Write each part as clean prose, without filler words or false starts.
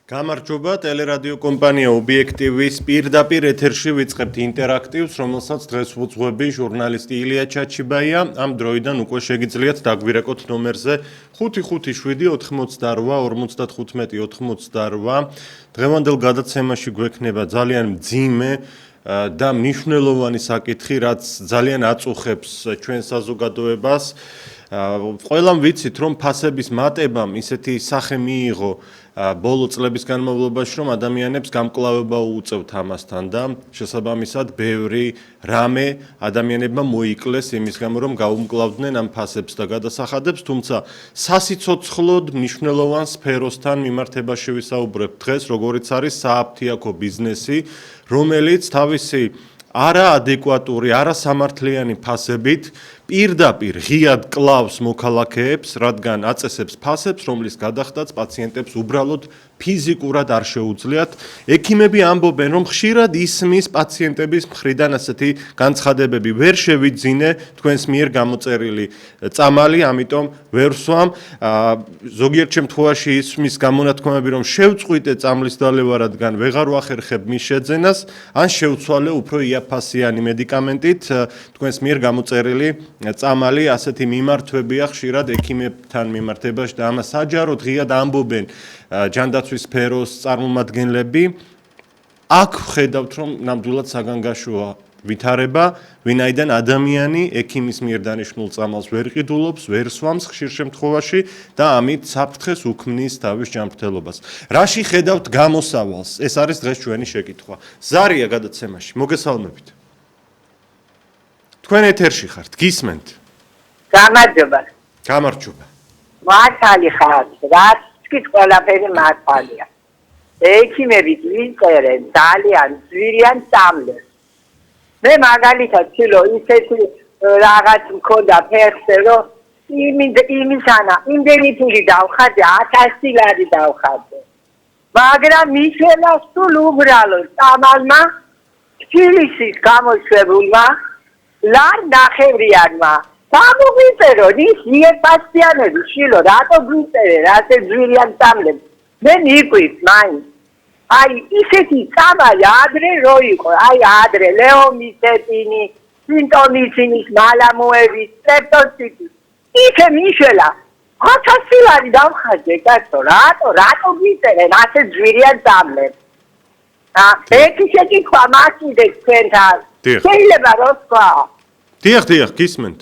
გამარჯობა, ტელერადიო კომპანია ობიექტივის პირდაპირ ეთერში ვიწყებთ ინტერაქტივს, რომელსაც დღეს ვუძღვები ჟურნალისტი ილია ჩაჩიბაია. Ამ დროიდან უკვე შეგიძლიათ დაგვირეკოთ ნომერზე 557-95-58. დღევანდელ გადაცემაში გვექნება ძალიან მძიმე და მნიშვნელოვანი საკითხი, რაც ძალიან აწუხებს ჩვენ საზოგადოებას. ყველამ ვიცით, რომ ფასების მატებამ ისეთი სახე მიიღო ბოლო წლების განმავლობაში, რომ ადამიანებს გამკლავება უწევთ ამასთან და შესაბამისად ბევრი რამე ადამიანებმა მოიკლეს იმის გამო, რომ გაუმკლავდნენ ამ ფასებს და გადასახადებს, თუმცა სასიცოცხლოდ მნიშვნელოვან სფეროსთან მიმართებაში ვისაუბრებ დღეს, როგორიც არის სააფთიაქო ბიზნესი, რომელიც თავისი არაადეკვატური, არასამართლიანი ფასებით პირდაპირ ღიად კლავს მოქალაქეებს, რადგან აწესებს ფასებს, რომლის გადახდაც პაციენტებს უბრალოდ ფიზიკურად არ შეუძლიათ. ექიმები ამბობენ, რომ ხშირად ისმის პაციენტების მხრიდან ასეთი განცხადებები ვერ შევიძინე თქვენს მიერ გამოწერილი წამალი, ამიტომ ვერ ვსვამ. ზოგიერთ შემთხვევაში ისმის გამონათქვამები, რომ შევწყვიტე წამლის დალევა, რადგან ვეღარ ვახერხებ მის შეძენას, ან შევცვალე უფრო იაფასიანი მედიკამენტით თქვენს მიერ გამოწერილი წამალი. ასეთი მიმართვებია ხშირად ექიმებთან მიმართებაში და ამას საჯაროდ ღიად ამბობენ ჯანდაცვის სფეროს წარმომადგენლები. აქ ვხედავთ, რომ ნამდვილად საგანგაშოა ვითარება, ვინაიდან ადამიანი ექიმის მიერ დანიშნულ წამალს ვერ ყიდულობს, ვერ სვამს ხშირ შემთხვევაში და ამით საფრთხეს უქმნის თავის ჯანმრთელობას. რაში ხედავთ გამოსავალს? ეს არის დღეს ჩვენი შეკითხვა. ზარია გადაცემაში. მოგესალმებით. თქვენ ეთერში ხართ, გისმენთ? გამარჯობა. გამარჯობა. მართალი ხართ, რაც კი ყველაფერი მართალია. ექიმები ვიწერენ ძალიან ძვირიან წამლებს. მე მაგალითად ჩილო ისეთი რაღაც მქონდა ფეხზე, რომ იმდენი ფული დავხარჯე, 1000 ლარი დავხარჯე. მაგრამ მიშელა სულ უბრალო წამალმა, თბილისის გამოშვებულმა, ლარ ნახევრიანმა. გამოგვიწერო ის იეპასიანები, შილო, რატო გვიწერე, რასე ძვირიან წამლებს. მე მიყვით მაინც. აი ისეთი წამალი ადრე რო იყო, აი ადრე ლეომიცეტინი, სინტომიცინის მალამოები, სტრეპტოციტი. ისე მიშელა 1000 ლარი დავხარჯე, კაცო, რატო გვიწერენ ასე ძვირიან წამლებს? ერთი შეკითხვა მაქვს თქვენთან. შეიძლება რო თქვა? დიახ, გისმენთ.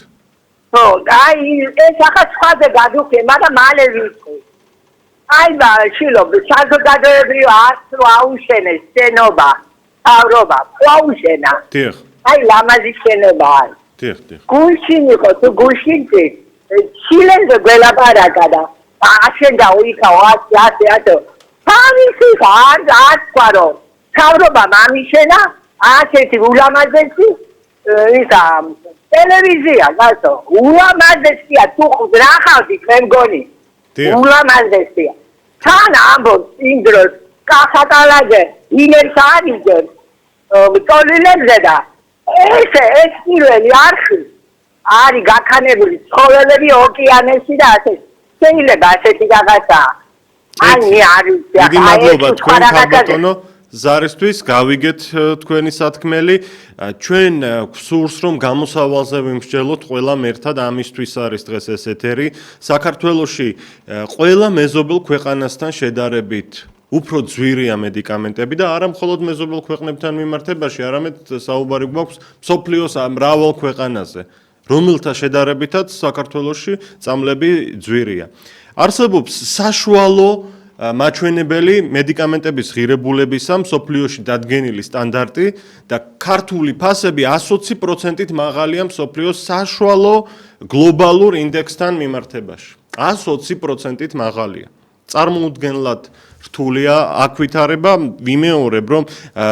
ხო, აი ეს ახლა სხვაზე გადუხე, მაგრამ მალე ვიტყვი. აი შილო, საზოგადოებრივ არც აუშენეს შენობა, თავრობა, აუშენა. დიახ. აი ლამაზი შენობა არის. დიახ. გულშინ იყო, თუ გულშინში, ჩილენზე გველაპარაკა და აშენდა უიქაო, ასე. თავისი არ თქვა, რომ თავრობამ ამიშენა, ასეთი ულამაზესი ისა ტელევიზია, გასო, ულამაზესია, თუ ხრახავდი მე მგონი. ულამაზესია. თან ამბობს იმ დროს კახატალაძე ინერს არიძებს ტოლილებზე და ეს პირველი არხი არის გაქანებული ცხოველები ოკეანეში და ასე. შეიძლება ასეთი რაღაცა. აი მე არის. დიდი მადლობა თქვენ ქალბატონო ზარისთვის, გავიგეთ თქვენი სათქმელი. ჩვენ გვსურს, რომ გამოსავალზე ვიმსჯელოთ ყველამ ერთად, ამისთვის არის დღეს ეს ეთერი. საქართველოში ყველა მეზობელ ქვეყანასთან შედარებით უფრო ძვირია მედიკამენტები და არა მხოლოდ მეზობელ ქვეყნებთან მიმართებაში, არამედ საუბარი გვაქვს მსოფლიოს მრავალ ქვეყანაზე, რომელთა შედარებითაც საქართველოში წამლები ძვირია. არსებობს საშუალო მაჩვენებელი მედიკამენტების ღირებულებისა მსოფლიოში დადგენილი სტანდარტი და ქართული ფასები 120%-ით მაღალია მსოფლიოს საშუალო გლობალურ ინდექსთან მიმართებაში. 120%-ით მაღალია. წარმოუდგენლად რთულია აქ ვითარება. ვიმეორებ, რომ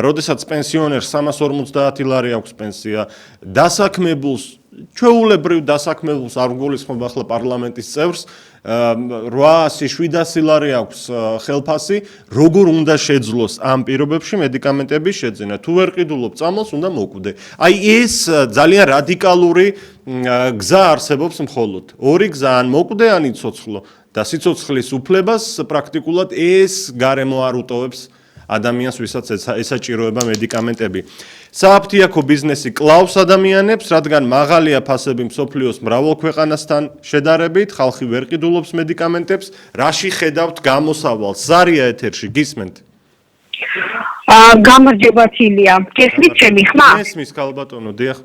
როდესაც პენსიონერს 350 ლარი აქვს პენსია, დასაქმებულს ჩვეულებრივ დასაქმებულს არ გულისხმობ ახლა პარლამენტის წევრს, 800-700 ლარი აქვს ხელფასი, როგორ უნდა შეძლოს ამ პირობებში მედიკამენტების შეძენა. თუ ვერ ყიდულობ წამალს, უნდა მოკვდე. აი ეს ძალიან რადიკალური გზა არსებობს მხოლოდ. ორი გზა, ან მოკვდე, ან იცოცხლო. და სიცოცხლის უფლებას პრაქტიკულად ეს გარემო არ უტოვებს ადამიანს, ვისაც ესაჭიროება მედიკამენტები. სააფთიაქო ბიზნესი კლავს ადამიანებს, რადგან მაღალია ფასები მსოფლიოს მრავალ ქვეყანასთან შედარებით, ხალხი ვერ ყიდულობს მედიკამენტებს. რაში ხედავთ გამოსავალს? ზარია ეთერში, გისმენთ? გამარჯობა ცილია. გესმით ჩემი ხმა? გესმის ქალბატონო, დიახ.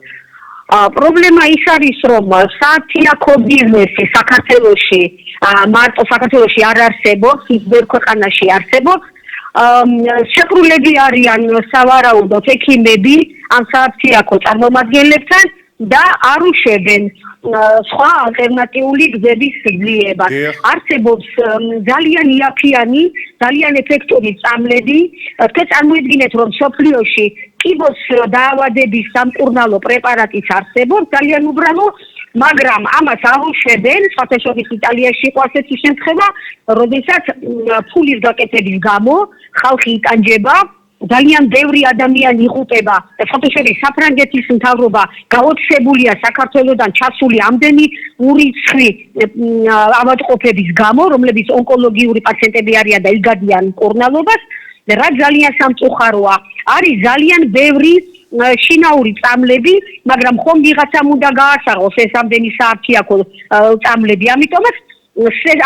პრობლემა ის არის, რომ სააფთიაქო ბიზნესი საქართველოში მარტო საქართველოში არ არსებობს, ის ბევრ ქვეყანაში არსებობს. შეკრულები არიან სავარაუდოდ ექიმები ამ სააფთიაქო წარმომადგენლებთან და არ უშვებენ სხვა ალტერნატიული გზების ძლიერებას. არსებობს ძალიან იაფიანი, ძალიან ეფექტური წამლები. თქვენ წარმოიდგინეთ, რომ სოფლიოში კიბოს დაავადების სამკურნალო პრეპარატიც არსებობს, ძალიან უბრალო, მაგრამ ამას არ უშვებენ. სხვათა შორის იტალიაში იყო ასეთი შემთხვევა, როდესაც ფულის გაკეთების გამო ხალხი იტანჯება, ძალიან ბევრი ადამიანი იღუპება. სხვათა შორის საფრანგეთის მთავრობა გაოცებულია საქართველოსთან ჩასული ამდენი ურიცხვი ავადმყოფების გამო, რომლებიც ონკოლოგიური პაციენტები არიან და იგადიან მკურნალობას, რა ძალიან სამწუხაროა. არის ძალიან ბევრი შინაური წამლები, მაგრამ ხომ ვიღაცამ უნდა გაასაღოს ეს ამდენი სააფთიაქო წამლები. ამიტომაც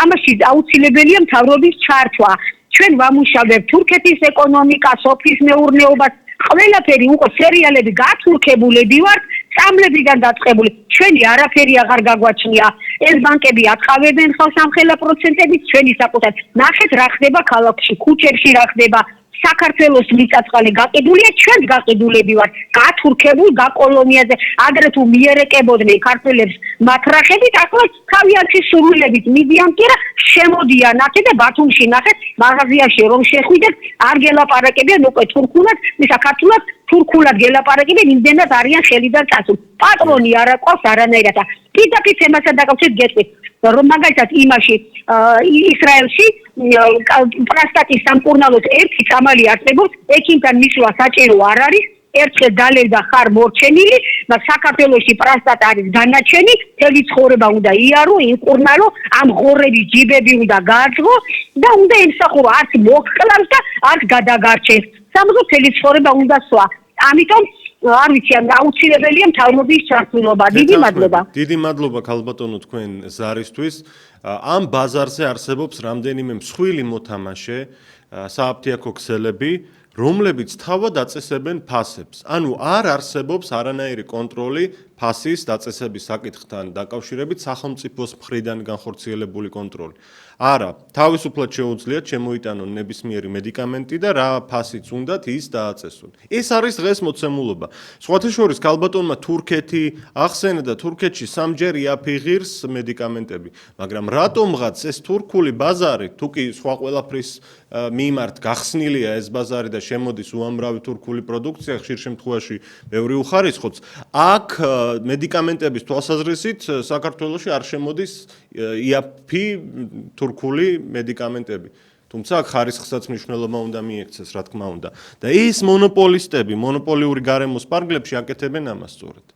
ამაში აუცილებელია მთავრობის ჩართვა. ჩვენ ვამუშავებთ თურქეთის ეკონომიკას, სოფლის მეურნეობას, ყველაფერი უკვე სერიალები გათურქებულები ვართ, წამლებიდან დაწყებული. ჩვენი არაფერი აღარ გაგვაჩნია. ეს ბანკები ატყავებენ ხელს ამ ხელა პროცენტებით, ჩვენი საკუთარ. ნახეთ რა ხდება ქალაქში, ქუჩებში რა ხდება. საქართველოს მიწაწყალი გაყიდულია, ჩვენც გაყიდულები ვართ. გათურქებულ, გაკოლონიაზე, ადრე თუ მიერეკებოდნენ ქართველებს მათრახებით, ახლა თავიანთი სურვილებით მიდიან კი რა, შემოდიან აქე და ბათუმში ნახეთ, მაღაზიაში რომ შეხვიდეთ, არ გელაპარაკებიან უკვე თურქულად, საქართველოს თურქულად გელაპარაკებიან, იმდენად არიან ხელიდან წასული. პატრონი არ აყავს არანაირად. პირდაპირ თემასთან დაკავშირებით გეტყვით, რომ მაგალითად იმაში ისრაელში პრასტატის სამკურნალოდ ერთი წამალი არსებობს, ექიმთან მისვლა საჭირო არ არის, ერთხელ დალევ და ხარ მორჩენილი, მაგრამ საქართველოში პრასტატა არის განაჩენი, მთელი ცხოვრება უნდა იარო, იმკურნალო, ამ ღორების ჯიბები უნდა გააძღო და უნდა ემსახურო, არც მოკლავს და არც გადაგარჩენს. სამზო მთელი ცხოვრება უნდა სვა. ამიტომ არ ვიცი, აუცილებელია მთავრობის ჩართულობა. დიდი მადლობა. დიდი მადლობა ქალბატონო თქვენ ზარისთვის. ამ ბაზარზე არსებობს რამდენიმე მსხვილი მოთამაშე, სააფთიაქო ქსელები, რომლებიც თავად აწესებენ ფასებს. ანუ არ არსებობს არანაირი კონტროლი ფასის დაწესების საკითხთან დაკავშირებით სახელმწიფოს მხრიდან განხორციელებული კონტროლი. არა, თავისუფლად შეუძლიათ შემოიტანონ ნებისმიერი მედიკამენტი და რა ფასიც უნდათ ის დააწესონ. ეს არის დღეს მოცემულობა. სხვათა შორის ქალბატონმა თურქეთი ახსენა და თურქეთში სამჯერ იაფიღირს მედიკამენტები, მაგრამ რატომღაც ეს თურქული ბაზარი, თუ კი სხვა ყველაფრის მიმართ გახსნილია ეს ბაზარი და შემოდის უამრავი თურქული პროდუქცია, ხშირ შემთხვევაში ბევრი უხარისხოც, აქ მედიკამენტების თვალსაზრისით საქართველოში არ შემოდის იაფი თურქული მედიკამენტები. თუმცა აქ ხარისხსაც მნიშვნელობა უნდა მიექცეს, რა თქმა უნდა. და ეს მონოპოლისტები, მონოპოლიური გარემოს პარგლებში აკეთებენ ამას სწორედ.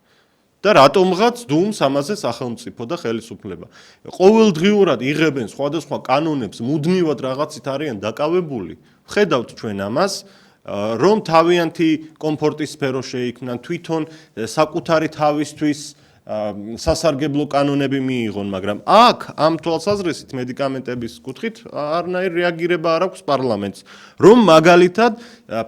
და რატომღაც დუმს ამაზე სახელმწიფო და ხელისუფლება. ყოველდღიურად იღებენ სხვადასხვა კანონებს, მუდმივად რაღაცით არიან დაკავებული. ხედავთ ჩვენ ამას, რომ თავიანთი კომფორტის სფერო შეიქმნან, თვითონ საკუთარი თავისთვის სასარგებლო კანონები მიიღონ, მაგრამ აქ ამ თვალსაზრისით მედიკამენტების კუთხით არნაირი რეაგირება არ აქვს პარლამენტს, რომ მაგალითად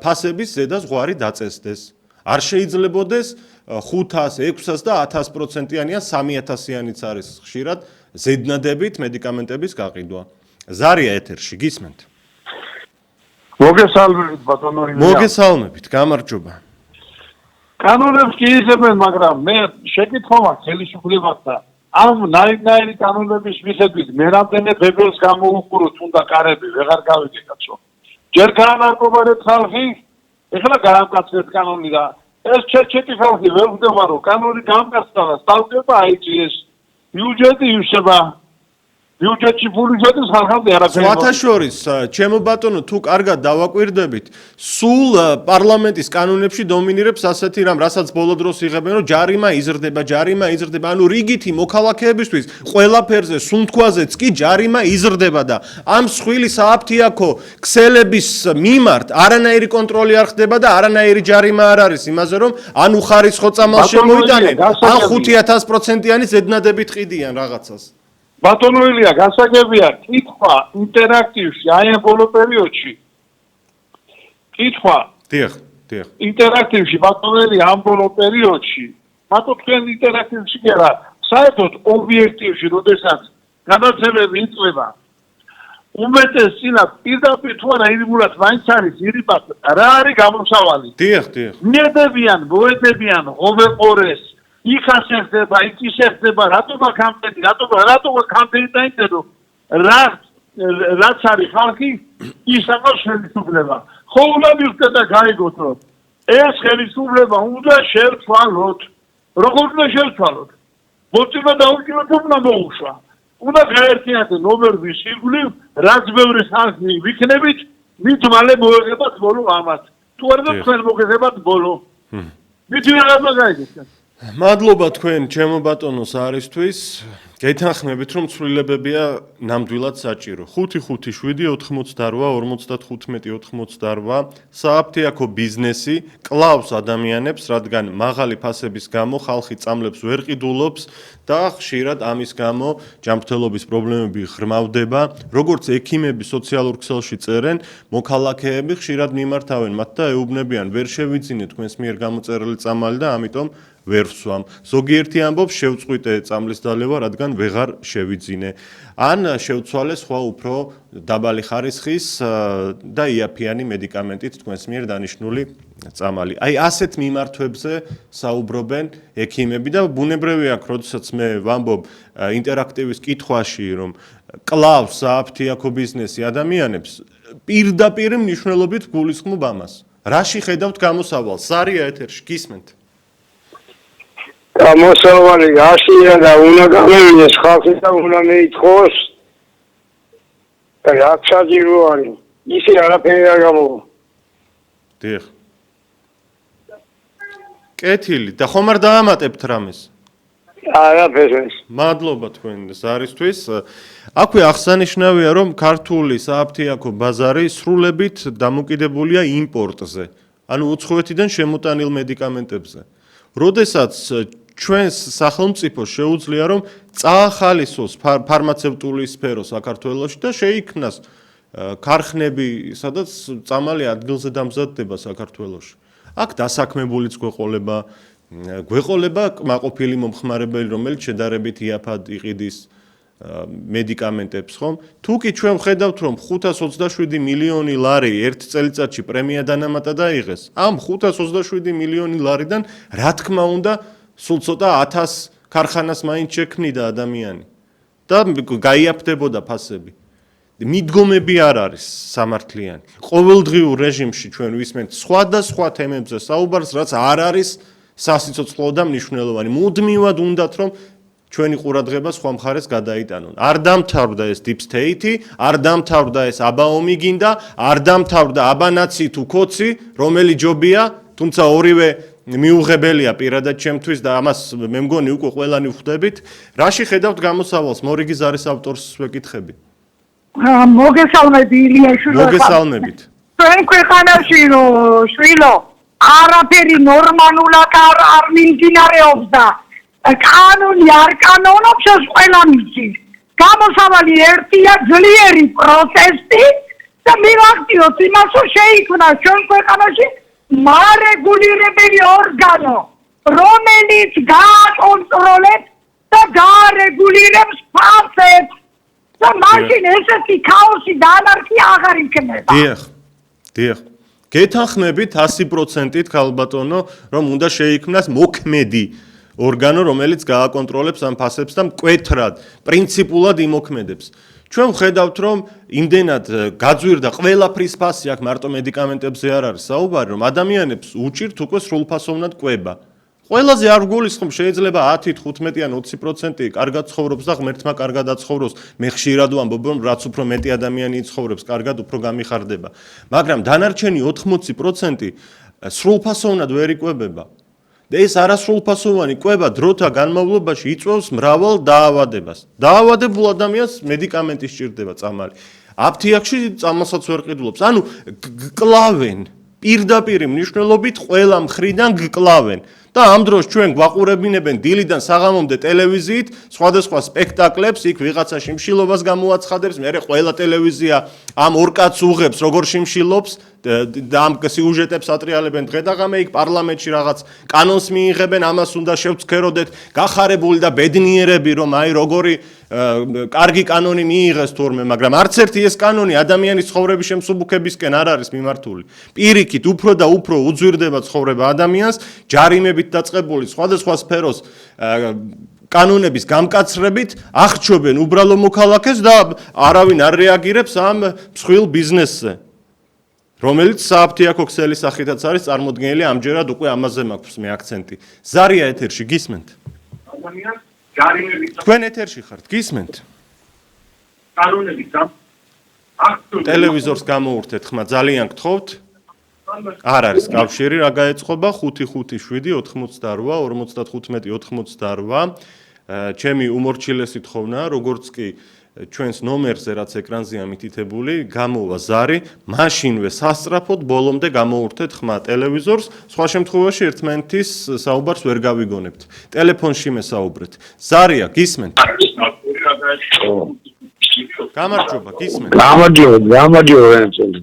ფასების ზედა ზღვარი დაწესდეს. არ შეიძლებოდეს 500, 600 და 1000%-იანი ან 3000-იანიც არის ხშირად ზედნადებით მედიკამენტების გაყიდვა. ზარია ეთერში, გისმენთ? მოგესალმებით ბატონო ილია. მოგესალმებით, გამარჯობა. კანონებს კი იზრდებენ, მაგრამ მე შეკითხვა მაქვს ხელისუფლებასთან. ამ ნაირ-ნაირი კანონების მიხედვით მე რამდენი ბებელს გამოვუყუროთ უნდა კარები, ვეღარ გავიგე კაცო. ჯერ გაანარკომარეთ ხალხი, ეხლა გაამკაცრეთ კანონი და ეს ჩეჩეტი ხალხი ვერ ვხვდება, რომ კანონი გაამკაცრდა და სტავდება აიჭიეს. ბიუჯეტი იშება. ბიუჯეტში ფული შედის ხალხამდე არაფერი. სხვათა შორის, ჩემო ბატონო, თუ კარგად დავაკვირდებით, სულ პარლამენტის კანონებში დომინირებს ასეთი რამ, რასაც ბოლო დროს იღებენ, რომ ჯარიმა იზრდება, ანუ რიგითი მოქალაქეებისთვის ყველაფერზე, სუნთქვაზეც კი ჯარიმა იზრდება და ამ მსხვილი სააფთიაქო ქსელების მიმართ არანაირი კონტროლი არ ხდება და არანაირი ჯარიმა არ არის იმაზე, რომ ან უხარისხო წამალ შემოიტანენ, ან 500%-იანი ზედნადებით ყიდიან რაღაცას. ბატონო ილია, გასაგებია, კითხვა ინტერაქტივში, აი ამ ბოლო პერიოდში. კითხვა დიახ. ინტერაქტივში, ბატონო ილია, ამ ბოლო პერიოდში. მარტო თქვენ ინტერაქტივში კი არა, საერთოდ ობიექტივში, როდესაც განათლებები იწვება. უმეტესწილა პირდაპირ თუ არა ირიბულად მაინც არის ირიბად, რა არის გამოსავალი? დიახ. ნედებიან, მოედებიან, ღვეყორეს იქ ახერხდება, იქ ისერხდება, რატომ კამპეინი, რატომ კამპეინი დაიწერო? რაც არის ხალხი, ის ამას ხელისუფლება. ხო უნდა მივხვდეთ და გაიგოთ, რომ ეს ხელისუფლება უნდა შევცვალოთ. როგორ უნდა შევცვალოთ? მოწიმა დაუჭიროთ უნდა მოუშვა. უნდა გაერთიანდეს ნომერების ირგვლივ, რაც ბევრი ხალხი ვიქნებით, მით მალე მოეღებათ ბოლო ამათ. თუ არა და თქვენ მოგეღებათ ბოლო. მით რაღაცა გაიგეთ. მადლობა თქვენ ჩემო ბატონოს არისთვის. გეთანხმებით რომ ცვლილებებია ნამდვილად საჭირო. 5-5-7-88-55-88 სააფთიაქო ბიზნესი კლავს ადამიანებს, რადგან მაღალი ფასების გამო ხალხი წამლებს ვერ ყიდულობს და ხშირად ამის გამო ჯანმრთელობის პრობლემები ღრმავდება. როგორც ექიმები სოციალურ ქსელში წერენ, მოქალაქეები ხშირად მიმართავენ მათ და ეუბნებიან, ვერ შევიძინეთ თქვენს მიერ გამოწერილი წამალი და ამიტომ ვერ ვსვამ. ზოგიერთი ამბობს შევწყვიტე წამლის დალევა, რადგან ვეღარ შევიძინე. ან შევცვალე სხვა უფრო დაბალი ხარისხის და იაფიანი მედიკამენტით თქვენს მიერ დანიშნული წამალი. აი ასეთ მიმართვებზე საუბრობენ ექიმები და ბუნებრივი აქვს, როდესაც მე ვამბობ ინტერაქტივის კითხვაში, რომ კლავს სააფთიაქო ბიზნესი ადამიანებს, პირდაპირ მნიშვნელობით გულისხმობ ამას. რაში ხედავთ გამოსავალს? სარია ეთერში გისმენთ? გამოსავალი გაშია და უნდა გამოვიდეს ხალხი და უნდა მეითხოვოს რაც საჭირო არის. ისე არაფერი არ გამოვა. დიახ. კეთილი და ხომ არ დაამატებთ რამეს? არაფერს. მადლობა თქვენ ზარისთვის. აქვე აღსანიშნავია, რომ ქართული სააფთიაქო ბაზარი სრულებით დამოკიდებულია იმპორტზე, ანუ უცხოეთიდან შემოტანილ მედიკამენტებზე. როდესაც ჩვენს სახელმწიფოს შეუძლია რომ წაახალისოს ფარმაცევტული სფერო საქართველოში და შეიქმნას ქარხნები, სადაც წამალი ადგილზე დამზადდება საქართველოში. აქ დასაქმებულიც გვეყოლება კმაყოფილი მომხმარებელი, რომელიც შედარებით იაფად იყიდის მედიკამენტებს, ხომ? თუ კი ჩვენ ვხედავთ, რომ 527 მილიონი ლარი ერთ წელიწადში პრემია დანამატა დაიღეს, ამ 527 მილიონი ლარიდან რა თქმა უნდა სულ ცოტა 1000 ქარხანას მაინც შექმნიდა ადამიანი და გაიაფდებოდა ფასები. მიდგომები არ არის სამართლიანი. ყოველდღიურ რეჟიმში ჩვენ ვისმენთ სხვადასხვა თემებზე საუბარს, რაც არ არის სასიცოცხლო და მნიშვნელოვანი. მუდმივად უნდათ რომ ჩვენი ყურადღება სხვა მხარეს გადაიტანონ. არ დამთავრდა ეს deep state-ი, არ დამთავრდა ეს აბაომი გინდა, არ დამთავრდა აბანაცი თუ კოცი, რომელი ჯობია, თუმცა ორივე მიუღებელია პირადად ჩემთვის და ამას მე მგონი უკვე ყველანი ვხვდებით. რაში ხედავთ გამოსავალს? მორიგი ზარის ავტორს ვეკითხები. მოგესალმები ილია შვილო. მოგესალმებით. თქვენ ქვეყანაში შვილო, არაფერი ნორმალურად არ მიმდინარეობს და კანონი არ კანონობს, ეს ყველამ იცის. გამოსავალი ერთია ძლიერი პროტესტი და მივახციოთ იმას, რომ შეიქმნა ჩვენ ქვეყანაში მარეგულირებელი ორგანო, რომელიც გააკონტროლებს და გაარეგულირებს ფასებს და მაშინ ესეთი ქაოსი და ანარქია აღარ იქნება. დიახ. გეთანხმებით 100%-ით ქალბატონო, რომ უნდა შეიქმნას მოქმედი ორგანო, რომელიც გააკონტროლებს ამ ფასებს და მკვეთრად, პრინციპულად იმოქმედებს. ჩვენ ვხედავთ, რომ იმდენად გაძვირდა ყველაფრის ფასი, აქ მარტო მედიკამენტებზე არ არის საუბარი, რომ ადამიანებს უჭირთ უკვე სრულფასოვნად კვება. ყველაზე არ გულისხმობ შეიძლება 10-15 ან 20% კარგად ცხოვრობს და ღმერთმა კარგად აცხოვროს. მე ხშირად ვამბობ, რომ რაც უფრო მეტი ადამიანი იცხოვრებს კარგად, უფრო გამიხარდება. მაგრამ დანარჩენი 80% სრულფასოვნად ვერ იკვებება. და ეს არასრულფასოვანი კვება დროთა განმავლობაში იწვევს მრავალ დაავადებას. დაავადებულ ადამიანს მედიკამენტი სჭირდება წამალი. აფთიაქში წამალსაც ვერ ყიდულობს. ანუ გკლავენ. პირდაპირ მნიშვნელობით ყველა მხრიდან გკლავენ. და ამ დროს ჩვენ გვაყურებინებენ დილიდან საღამომდე ტელევიზიით სხვადასხვა სპექტაკლებს, იქ ვიღაცა შიმშილობას გამოაცხადებს, მერე ყველა ტელევიზია ამ ორ კაცს უღებს, როგორ შიმშილობს და ამ სიუჟეტებს ატრიალებენ დღე და ღამე, იქ პარლამენტში რაღაც კანონს მიიღებენ, ამას უნდა შევცქეროდეთ, გახარებული და ბედნიერები, რომ აი როგორი კარგი კანონი მიიღეს თურმე, მაგრამ არც ერთი ეს კანონი ადამიანის ცხოვრების შემსუბუქებისკენ არ არის მიმართული. პირიქით, უფრო და უფრო უძვირდება ცხოვრება ადამიანს, ჯარიმებით დაწყებული სხვადასხვა სფეროს კანონების გამკაცრებით აღჩობენ უბრალო მოქალაქეს და არავინ არ რეაგირებს ამ მსხვილ ბიზნესზე, რომელიც სააფთიაქო ქსელის სახითაც არის წარმოდგენილი, ამჯერად უკვე ამაზე მაქვს მე აქცენტი. ზარია ეთერში, გისმენთ? თქვენ ეთერში ხართ, გისმენთ? ტელევიზორს გამოურთეთ ხმა, ძალიან გთხოვთ. არ არის კავშირი, რა გაეწყობა 555-88-55-88. ჩემი უმორჩილესი თხოვნა, როგორც კი ჩვენს ნომერზე, რაც ეკრანზეა მითითებული, გამოვა ზარი, მაშინვე სასწრაფოდ ბოლომდე გამოურთეთ ხმა ტელევიზორს, სხვა შემთხვევაში ერთმანეთის საუბარს ვერ გავიგონებთ. ტელეფონში მესაუბრეთ. ზარია, გისმენთ? გამარჯობა, გისმენთ? გამარჯობა.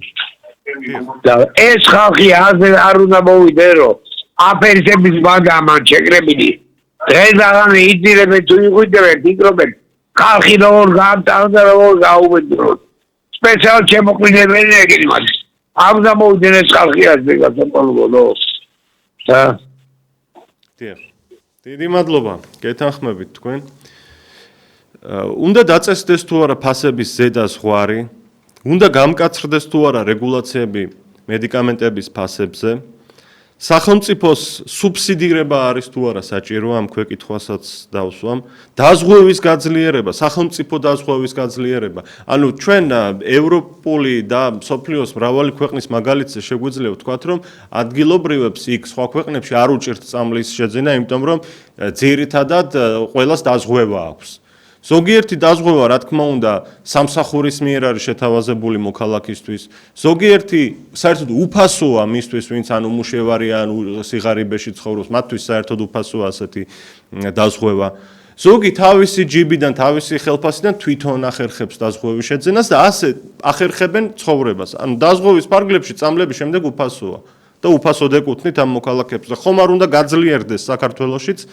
ეს ხალხი არ უნდა მოვიდე, რომ აფერისების ბანდა მან შეკრებილი. დღეს აღამე იძირებენ თუ იყვიდებენ, ფიქრობენ. ხალხი როგორ გაამტარდა, როგორ გაუბედუროთ. სპეციალ შემოყრინებელი ეგენი მათ. არ უნდა მოვიდნენ ეს ხალხი ასე გასაყოლო. დიახ. დიდი მადლობა, გეთანხმებით თქვენ. უნდა დაწესდეს თუ არა ფასების ზედა ზღვარი, უნდა გამკაცრდეს თუ არა რეგულაციები მედიკამენტების ფასებზე. სახელმწიფოს სუბსიდირება არის თუ არა საჭირო, ამ ქვეკითხვასაც დავსვამ. დაზღვევის გაძლიერება, სახელმწიფო დაზღვევის გაძლიერება. ანუ ჩვენ ევროპული და მსოფლიოს მრავალი ქვეყნის მაგალითზე შეგვიძლია ვთქვათ, რომ ადგილობრივებს იქ სხვა ქვეყნებში არ უჭირთ წამლის შეძენა, იმიტომ რომ ძირითადად ყველას დაზღვევა აქვს. ზოგიერთი დაზღვევა, რა თქმა უნდა, სამსახურის მიერ არის შეთავაზებული მოქალაქისთვის. ზოგიერთი საერთოდ უფასოა მისთვის, ვინც ან უმუშევარია, ან სიღარიბეში ცხოვრობს, მათთვის საერთოდ უფასოა ასეთი დაზღვევა. ზოგი თავისი ჯიბიდან, თავისი ხელფასიდან თვითონ ახერხებს დაზღვევის შეძენას და ასე ახერხებენ ცხოვრებას. ანუ დაზღვევის ფარგლებში წამლების შემდეგ უფასოა. და უფასოდ ეკუთვნით ამ მოქალაქეებს. ხომ არ უნდა გაძლიერდეს საქართველოშიც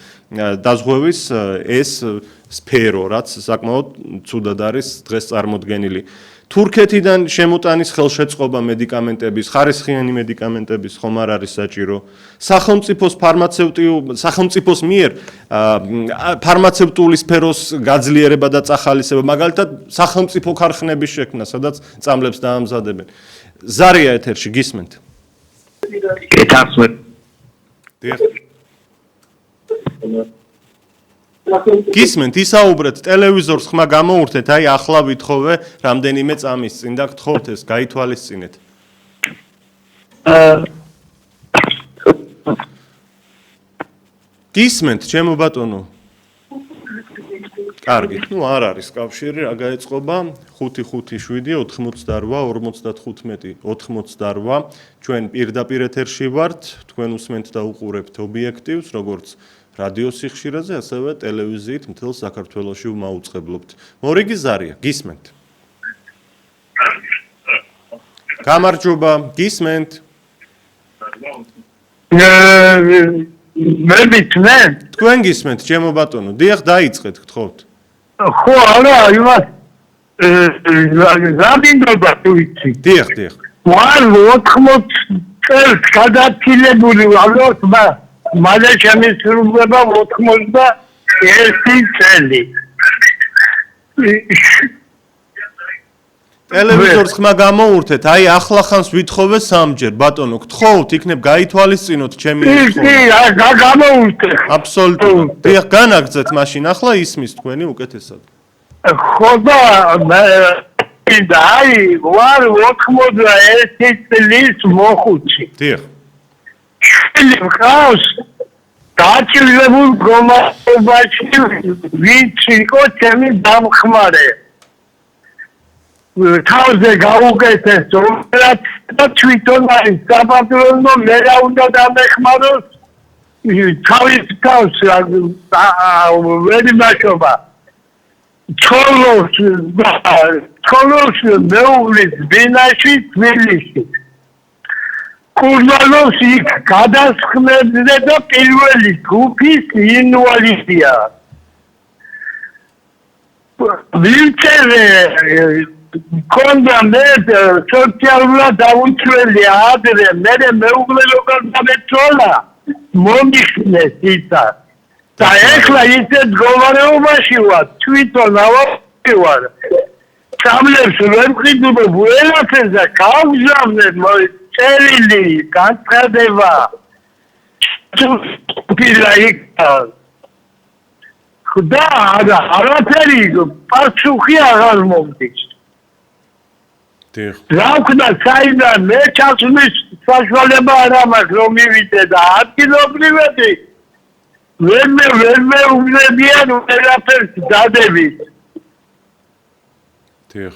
დაზღვევის ეს სფერო, რაც საკმაოდ ცუდად არის დღეს წარმოდგენილი. თურქეთიდან შემოტანის ხელშეწყობა მედიკამენტების, ხარისხიანი მედიკამენტების ხომ არ არის საჭირო. სახელმწიფოს მიერ ფარმაცევტული სფეროს გაძლიერება და წახალისება, მაგალითად სახელმწიფო ქარხნების შექმნა, სადაც წამლებს დაამზადებენ. ზარია ეთერში, გისმენთ? გეთანხმებით. გისმენთ, ისაუბრეთ, ტელევიზორს ხმა გამოურთეთ, აი ახლა ვითხოვე რამდენიმე წამის წინ და გთხოვთ ეს გაითვალისწინეთ. გისმენთ, ჩემო ბატონო? კარგი, ნუ არ არის კავშირი, რა გაეწყობა 555-88-55-88. ჩვენ პირდაპირ ეთერში ვართ, თქვენ უსმენთ და უყურებთ ობიექტივს, როგორც რადიო სიხშირეზე, ასევე ტელევიზიით მთელ საქართველოში ვმაუწყებლობთ. მორიგი ზარია, გისმენთ? გამარჯობა, გისმენთ? მე მითხრენ? თქვენ გისმენთ, ჩემო ბატონო, დიახ, დაიწყეთ, გთხოვთ. ხო, არა, იმას ზადინდობა თუ იცი. დიახ. ვარ 80 წელს გადაწილებული, ალბათ, მალე შემისრულდება 81 წელი. ტელევიზორს ხმა გამოურთეთ, აი ახლახანს ვითხოვე სამჯერ, ბატონო, გთხოვთ, იქნებ გაითვალისწინოთ ჩემი კი, გამოურთე. აბსოლუტურად. დიახ, განაგრძეთ მაშინ, ახლა ისმის თქვენი უკეთესად. ხო და აი, ვარ 81 წლის მოხუცი. დიახ. შვილი მყავს დაჭირებულ მდგომარეობაში, ვინც იყო ჩემი დამხმარე. თავზე გაუკეთეს და თვითონ არის საპატრონო მე რა უნდა დამეხმაროს თავის თავს ვერ იმაშობა ცხოველს მეუღლის ბინაში თბილისში კურნალოვს იქ გადასხმებზე და პირველი ჯგუფის ინვალიდია ვილჩერზე კონდა მე სოციალურად დაუცველი ადრე მე მეუღლე როგორ დამეწოლა მომიხსნეს ისა და ეხლა ისეთ მდგომარეობაში ვარ თვითონ ავარ სამლებს ვერ ვყიდებ ყველაფერს და გავგზავნებ წერილი განცხადება პირაიქა და არაფერი პასუხი აღარ მომდის რა ვქნა საიდან მე ჩასვლის საშუალება არ მაქვს რომ მივიდე და ადგილობრივები ვერ მეუბნებიან ყველაფერს დადებით დიახ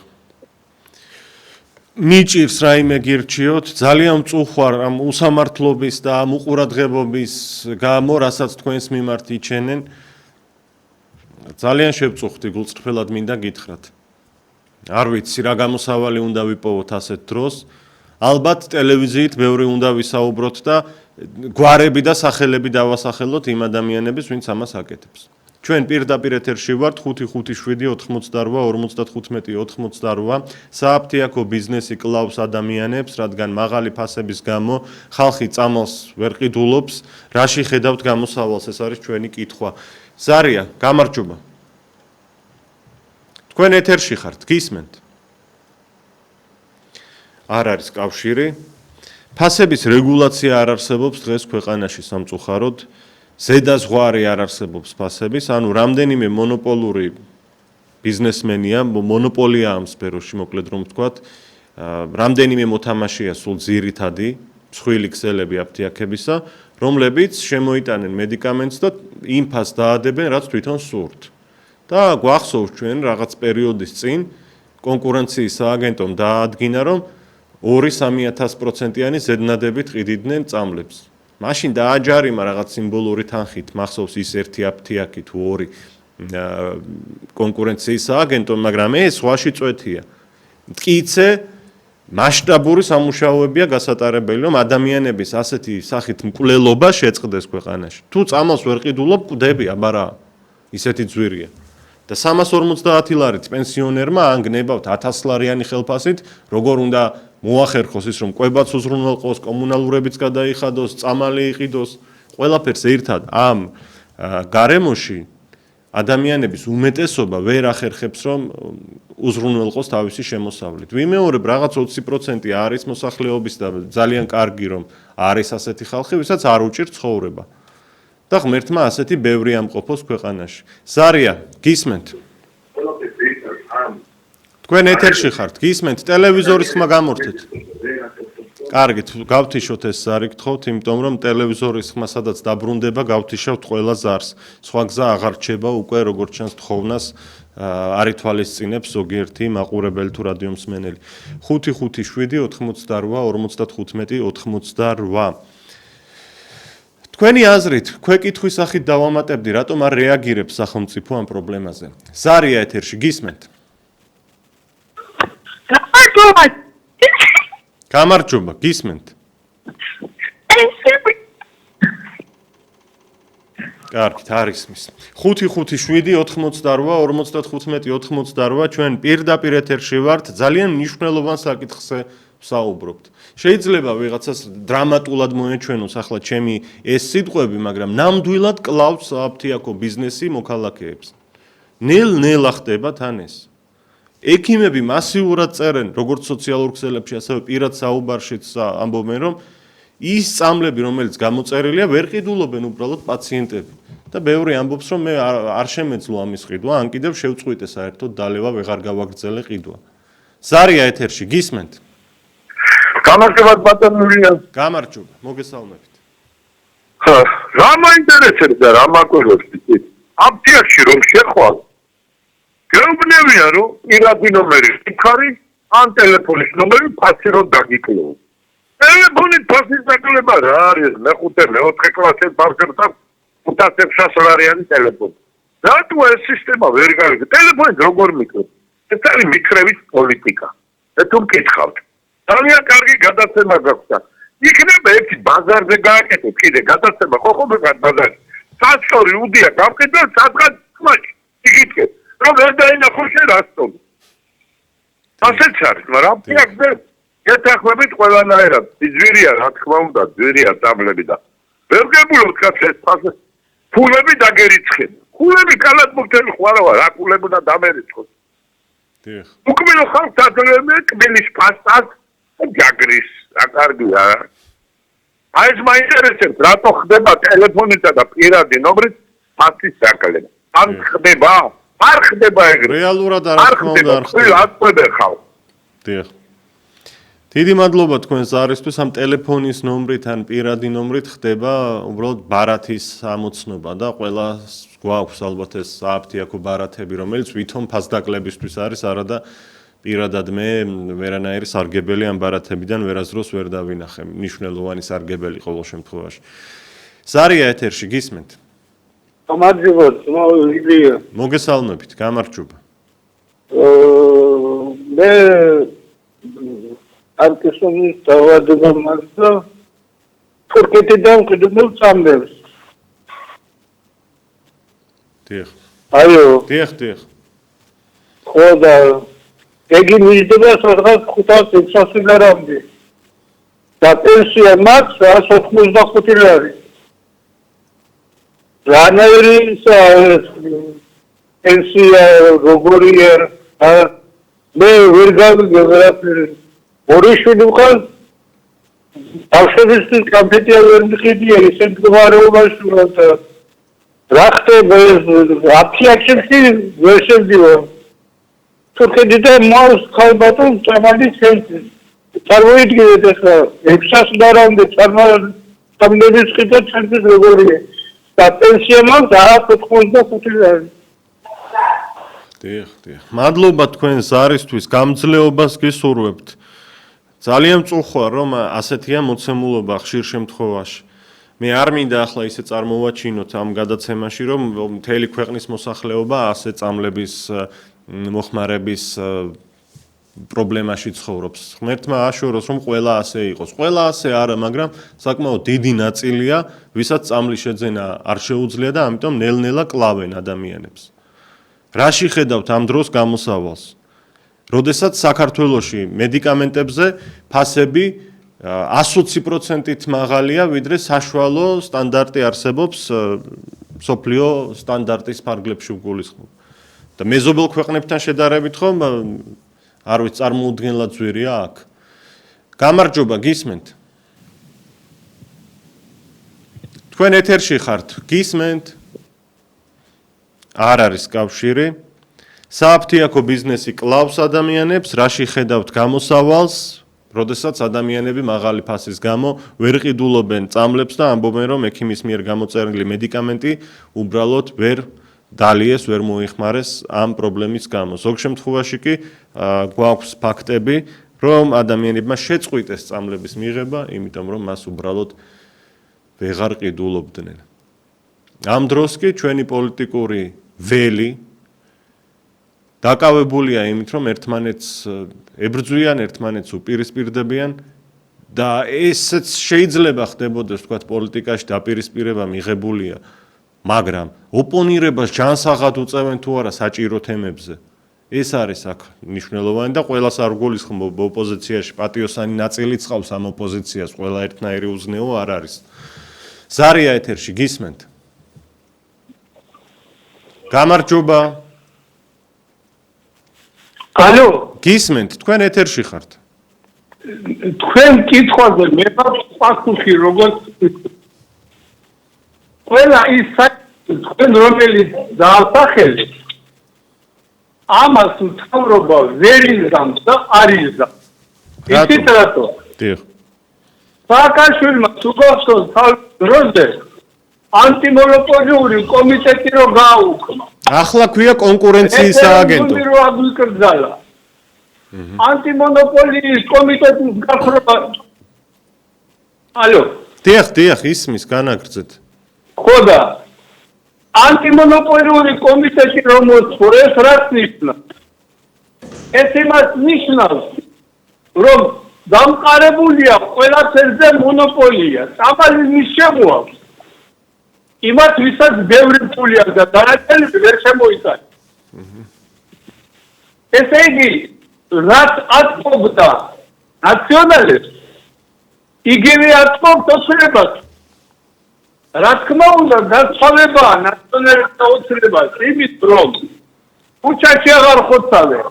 მიჭირს რაიმე გირჩიოთ ძალიან მწუხვარ ამ უსამართლობის და ამ უყურადღებობის გამო რასაც თქვენს მიმართ იჩენენ ძალიან შევწუხდი გულწრფელად მინდა გითხრათ არ ვიცი რა გამოსავალი უნდა ვიპოვოთ ასეთ დროს ალბათ ტელევიზიით ბევრი უნდა ვისაუბროთ და გვარები და სახელები დავასახელოთ იმ ადამიანების ვინც ამას აკეთებს ჩვენ პირდაპირ ეთერში ვართ 557-88-55-88 სააფთიაქო ბიზნესი კლავს ადამიანებს რადგან მაღალი ფასების გამო ხალხი წამალს ვერ ყიდულობს რაში ხედავთ გამოსავალს ეს არის ჩვენი კითხვა ზარია გამარჯობა თქვენ ეთერში ხართ გისმენთ არ არის კავშირი ფასების რეგულაცია არ არსებობს დღეს ქვეყანაში სამწუხაროდ ზედაზღვარი არ არსებობს ფასების ანუ რამდენიმე მონოპოლური ბიზნესმენია მონოპოლია ამ სფეროში მოკლედ რომ ვთქვათ რამდენიმე მოთამაშეა სულ ძირითადი მსხვილი ქსელები აფთიაქებისა რომლებიც შემოიტანენ მედიკამენტს და იმ ფასს დაადებენ რაც თვითონ სურთ და გვახსოვს ჩვენ რაღაც პერიოდის წინ კონკურენციის სააგენტომ დაადგინა რომ 2-3000%-იანი ზედნადებით ყიდიდნენ წამლებს. მაშინ დააჯარიმა რაღაც სიმბოლური თანხით, მახსოვს ის ერთი აფთიაქი თუ ორი კონკურენციის სააგენტომ, მაგრამ ეს სხვაში წვეთია. მტკიცე მასშტაბური სამუშაოებია გასატარებელი, რომ ადამიანების ასეთი სახით მკვლელობა შეწყდეს ქვეყანაში. თუ წამალს ვერ ყიდულობ, კვდები აბარა. ისეთი ძვირია. და 350 ლარით პენსიონერმა ან გნებავთ 1000 ლარიანი ხელფასით, როგორ უნდა მოახერხოს ის რომ კვებაც უზრუნველყოს, კომუნალურებიც გადაიხადოს, წამალი იყიდოს, ყველაფერს ერთად ამ გარემოში ადამიანების უმეტესობა ვერ ახერხებს რომ უზრუნველყოს თავისი შემოსავლით. ვიმეორებ რაღაც 20% არის მოსახლეობის და ძალიან კარგი რომ არის ასეთი ხალხი, ვისაც არ უჭირთ ცხოვრება. და ღმერთმა ასეთი ბევრი ამყოფოს ქვეყანაში. ზარია, გისმენთ? თქვენ ეთერში ხართ, გისმენთ? ტელევიზორის ხმა გამორთეთ. კარგით, გავთიშოთ ეს ზარი გთხოვთ, იმიტომ რომ ტელევიზორის ხმა სადაც დაბრუნდება, გავთიშავთ ყველა ზარს. სხვა გზა აღარ რჩება უკვე როგორც ჩანს თხოვნას არ ითვალისწინებს ზოგიერთი მაყურებელი თუ რადიო მსმენელი. 557-88-95-88. თქვენი აზრით, ქვეკითხვის სახით დავამატებდი, რატომ არ რეაგირებს სახელმწიფო ამ პრობლემაზე? ზარია ეთერში, გისმენთ? გამარჯობა, გისმენთ? კარგით, არ ისმის. 557-88-95-88 ჩვენ პირდაპირ ეთერში ვართ, ძალიან მნიშვნელოვან საკითხზე ვსაუბრობთ. შეიძლება ვიღაცას დრამატულად მოეჩვენოს ახლა ჩემი ეს სიტყვები, მაგრამ ნამდვილად კლავს აფთიაქო ბიზნესი მოქალაქეებს. ნელ-ნელა ხდება თან ეს. ექიმები მასიურად წერენ, როგორც სოციალურ ქსელებში, ასევე პირად საუბარშიც ამბობენ, რომ ის წამლები, რომელიც გამოწერილია, ვერ ყიდულობენ უბრალოდ პაციენტები. და ბევრი ამბობს, რომ მე არ შემეძლო ამის ყიდვა, ან კიდევ შევწყვიტე საერთოდ დალევა ვეღარ გავაგრძელე ყიდვა. ზარია ეთერში, გისმენთ? გამარჯობა ბატონურია. გამარჯობა, მოგესალმებით. რა მაინტერესებდა რა მაკვირვებდი? აფთიაქში რომ შეხვალ. გეუბნებია რომ პირადი ნომერი იქარი, ან ტელეფონის ნომერი ფასი რომ დაგიკლო. ტელეფონით ფასის დაკლება რა არის? მეხუთე, მეოთხე კლასის ბავშვებთან 500 ლარიანი ტელეფონი. რატო ეს სისტემა ვერ გაიგე? ტელეფონით როგორ მიკრო? ეს არის მიკრევის პოლიტიკა. და თუ მკითხავთ, ძალიან კარგი გადაცემა გაქვთ. იქნება ერთი ბაზარზე გააკეთოთ კიდე გადაცემა, ხო ბაზარი. სასწორი უდია გავყიდო სადღაც თმაში. იგიქეთ, რომ ვერ დაინახო შენ რასწორი. ასეც არის, მაგრამ აფთიაქზე ეთახმებით ყველანაირად. ძვირია, რა თქმა უნდა, ძვირია წამლები და ვერ გებულობთ კაც ეს ფასი. ფულები დაგერიცხენ. ფულები კალათმოქცევი ხვალა, რა ფულები და დამერიცხოთ. დიახ. უკმილო ხალხს ადრემე კბილის პასტას ჯაგრის, რა კარგია. აი ეს მაინტერესებს, რატო ხდება ტელეფონითა და პირადი ნომრით ფასის დაკლება. ან ხდება? არ ხდება ეგრე. რეალურად რა თქმა უნდა არ ხდება. არ ხდება ხალ. დიახ. დიდი მადლობა თქვენ ზარისთვის, ამ ტელეფონის ნომრით ან პირადი ნომრით ხდება უბრალოდ ბარათის ამოცნობა და ყველას გვაქვს ალბათ ეს სააფთიაქო ბარათები, რომელიც ვითომ ფასდაკლებისთვის არის, არადა პირადად მე ვერანაირი სარგებელი ამ ბარათებიდან ვერასდროს ვერ დავინახე, მნიშვნელოვანი სარგებელი ყოველ შემთხვევაში. ზარია ეთერში, გისმენთ? გამარჯობა, ძმაო, მოგესალმებით, გამარჯობა. მე არკესონის დავადება მაგდა თურქეთიდან ყიდულ წამლებს. დიახ. აიო. დიახ. ხო და ეგი მიზდება სადღაც 500-600 ლარამდე. და პენსია მაქვს 185 ლარი. რანაირი პენსია როგორია? მე ვერ გავიგე ვერაფერი. ორი შვილი ვყავს. ბავშვებისთვის კამფეტია ვერ მიყიდია, ისე მდგომარეობაში ვარ და რა ხდება ეს აფთიაქში ვერ შევდივარ. თურქეთიდან მავს ხალბატონ წამალი ცენტრი. წარმოიდგინეთ ახლა 600 ლარამდე წარმატების ყიდა ცენტრის როგორია. და პენსია მაქვს 185 ლარი. დიახ. მადლობა თქვენ ზარისთვის, გამძლეობას გისურვებთ. ძალიან მწუხარ, რომ ასეთია მოცემულობა ხშირ შემთხვევაში. მე არ მინდა ახლა ისე წარმოვაჩინოთ ამ გადაცემაში, რომ მთელი ქვეყნის მოსახლეობა ასე წამლების მოხმარების პრობლემაში ცხოვრობს. ღმერთმა აშოროს, რომ ყველა ასე იყოს. ყველა ასე არა, მაგრამ საკმაოდ დიდი ნაწილია, ვისაც წამლის შეძენა არ შეუძლია და ამიტომ ნელ-ნელა კლავენ ადამიანებს. რაში ხედავთ ამ დროს გამოსავალს? როდესაც საქართველოში მედიკამენტებზე ფასები 120%-ით მაღალია, ვიდრე საშუალო სტანდარტი არსებობს სოფლიო სტანდარტის ფარგლებში უგულისხმობ. და მეზობელ ქვეყნებთან შედარებით ხომ არ ვიცი, წარმოუდგენლად ძვირია აქ. გამარჯობა, გისმენთ? თქვენ ეთერში ხართ, გისმენთ? არ არის კავშირი. სააფთიაქო ბიზნესი კლავს ადამიანებს, რაში ხედავთ გამოსავალს, როდესაც ადამიანები მაღალი ფასის გამო ვერ ყიდულობენ წამლებს და ამბობენ, რომ ექიმის მიერ გამოწერილი მედიკამენტი უბრალოდ ვერ დალიეს, ვერ მოიხმარეს ამ პრობლემის გამო. ზოგ შემთხვევაში კი გვაქვს ფაქტები, რომ ადამიანებმა შეწყვიტეს წამლების მიღება, იმიტომ რომ მას უბრალოდ ვეღარ ყიდულობდნენ. ამ დროს კი ჩვენი პოლიტიკური ველი დაკავებულია იმით, რომ ერთმანეთს ებრძვიან, ერთმანეთს უპირისპირდებიან და ესეც შეიძლება ხდებოდეს, თქვათ, პოლიტიკაში დაპირისპირება მიღებულია, მაგრამ ოპონირებას ჯანსაღად უწევენ თუ არა საჭირო თემებზე. ეს არის აქ მნიშვნელოვანი და ყველას არ გულისხმობ ოპოზიციაში, პატიოსანი ნაწილიც ყავს ამ ოპოზიციას, ყველა ერთნაირი უზნეო არ არის. ზარია ეთერში, გისმენთ? გამარჯობა. ალო, გისმენთ, თქვენ ეთერში ხართ. თქვენ კითხვაზე მე პასუხი როგორც ყველა ის თქვენ რომელიც დაასახელეთ ამას მთავრობა ვერ იზამს და არ იზამს. იცით რატო? დიახ. სააკაშვილმა უგოსტოს დროზე ანტიმონოპოლიური კომიტეტი რო გააუქმა. ახლა ქვია კონკურენციის სააგენტო. ეს რო აგვიკრძალა. ანტიმონოპოლიის კომიტეტის გაქრობა. ალო. დიახ, ისმის განაგრძეთ. ხოდა ანტიმონოპოლიური კომიტეტი რომ მოწურეს რაც ნიშნავს? ეს იმას ნიშნავს, რომ დამყარებულია ყველაფერზე მონოპოლია. წამალი მის შემოაქვს. იმათ ვისაც ბევრი ფული აქვს და დანარჩენები ვერ შემოიტანს. ესე იგი, რაც ატყობდა ნაციონალებს, იგივე ატყობთ ოცნებას. რა თქმა უნდა, გასწავლებაა ნაციონალთა ოცნებას, იმით რომ ქუჩაში აღარ ხოცავენ.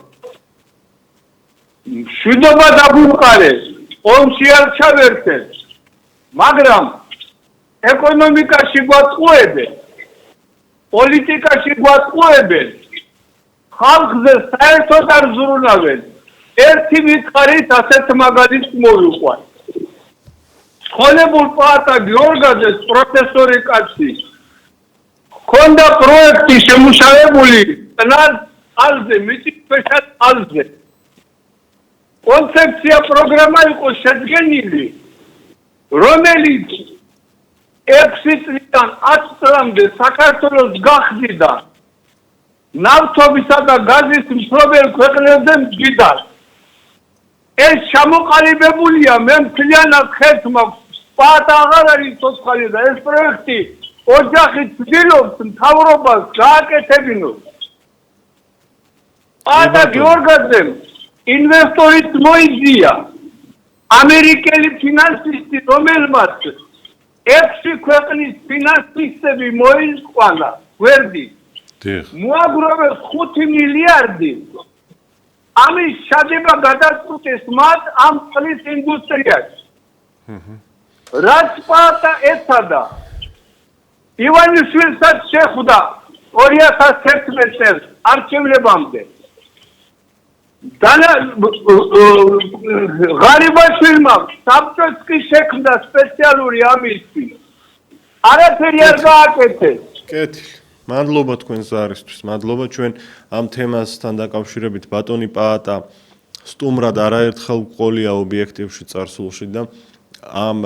მშვიდობა დაგვიყარეს, ომში არ ჩავერთეთ, მაგრამ ეკონომიკაში გვატყუებენ, პოლიტიკაში გვატყუებენ, ხალხზე საერთოდ არ ზრუნავენ. ერთი მითხარით ასეთ მაგალითს მოვიყვან. ხონებულ პაატა გიორგაძეს პროფესორი კაცი ჰქონდა პროექტი შემუშავებული წნარ ალზე, მიწისქვეშა ალზე. კონცეფცია პროგრამა იყო შედგენილი, რომელიც 6 წლიდან 10 წლამდე საქართველოს გახდიდა ნავთობისა და გაზის მფლობელ ქვეყნებზე მდიდარ. ეს ჩამოყალიბებულია, მე მთლიანად ხერთ მაქვს, პაატა აღარ არის ცოცხალი და ეს პროექტი ოჯახი ცდილობს მთავრობას გააკეთებინოს. პაატა გიორგაძემ ინვესტორით მოიძია ამერიკელი ფინანსისტი, რომელმაც 6 ქვეყნის ფინანსისტები მოიყვანა გვერდი. მოაგროვეს 5 მილიარდი. ამის შადება გადაწყვეტეს მათ ამ წყლის ინდუსტრიაში. რაც პაატა ეცადა ივანიშვილსაც შეხვდა 2011 წელს არჩევნებამდე. ღარიბაშვილმა საბჭოს კი შექმნა სპეციალური ამისთვის. არაფერი არ გააკეთეს. კეთილი. მადლობა თქვენ ზარისთვის. მადლობა ჩვენ ამ თემასთან დაკავშირებით ბატონი პაატა სტუმრად არაერთხელ ყოლია ობიექტივში წარსულში და ამ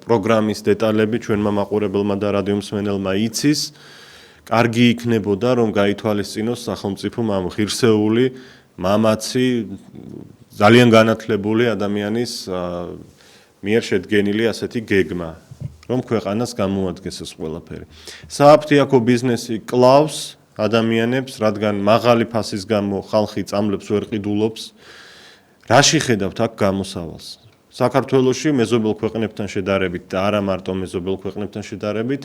პროგრამის დეტალები ჩვენმა მაყურებელმა და რადიო მსმენელმა იცის. კარგი იქნებოდა რომ გაითვალისწინოს სახელმწიფომ ამ ღირსეული მამაცი ძალიან განათლებული ადამიანის მიერ შედგენილი ასეთი გეგმა, რომ ქვეყანას გამოადგეს ეს ყველაფერი. სააფთიაქო ბიზნესი კლავს ადამიანებს, რადგან მაღალი ფასის გამო ხალხი წამლებს ვერ ყიდულობს. რაში ხედავთ აქ გამოსავალს? საქართველოში მეზობელ ქვეყნებთან შედარებით და არა მარტო მეზობელ ქვეყნებთან შედარებით,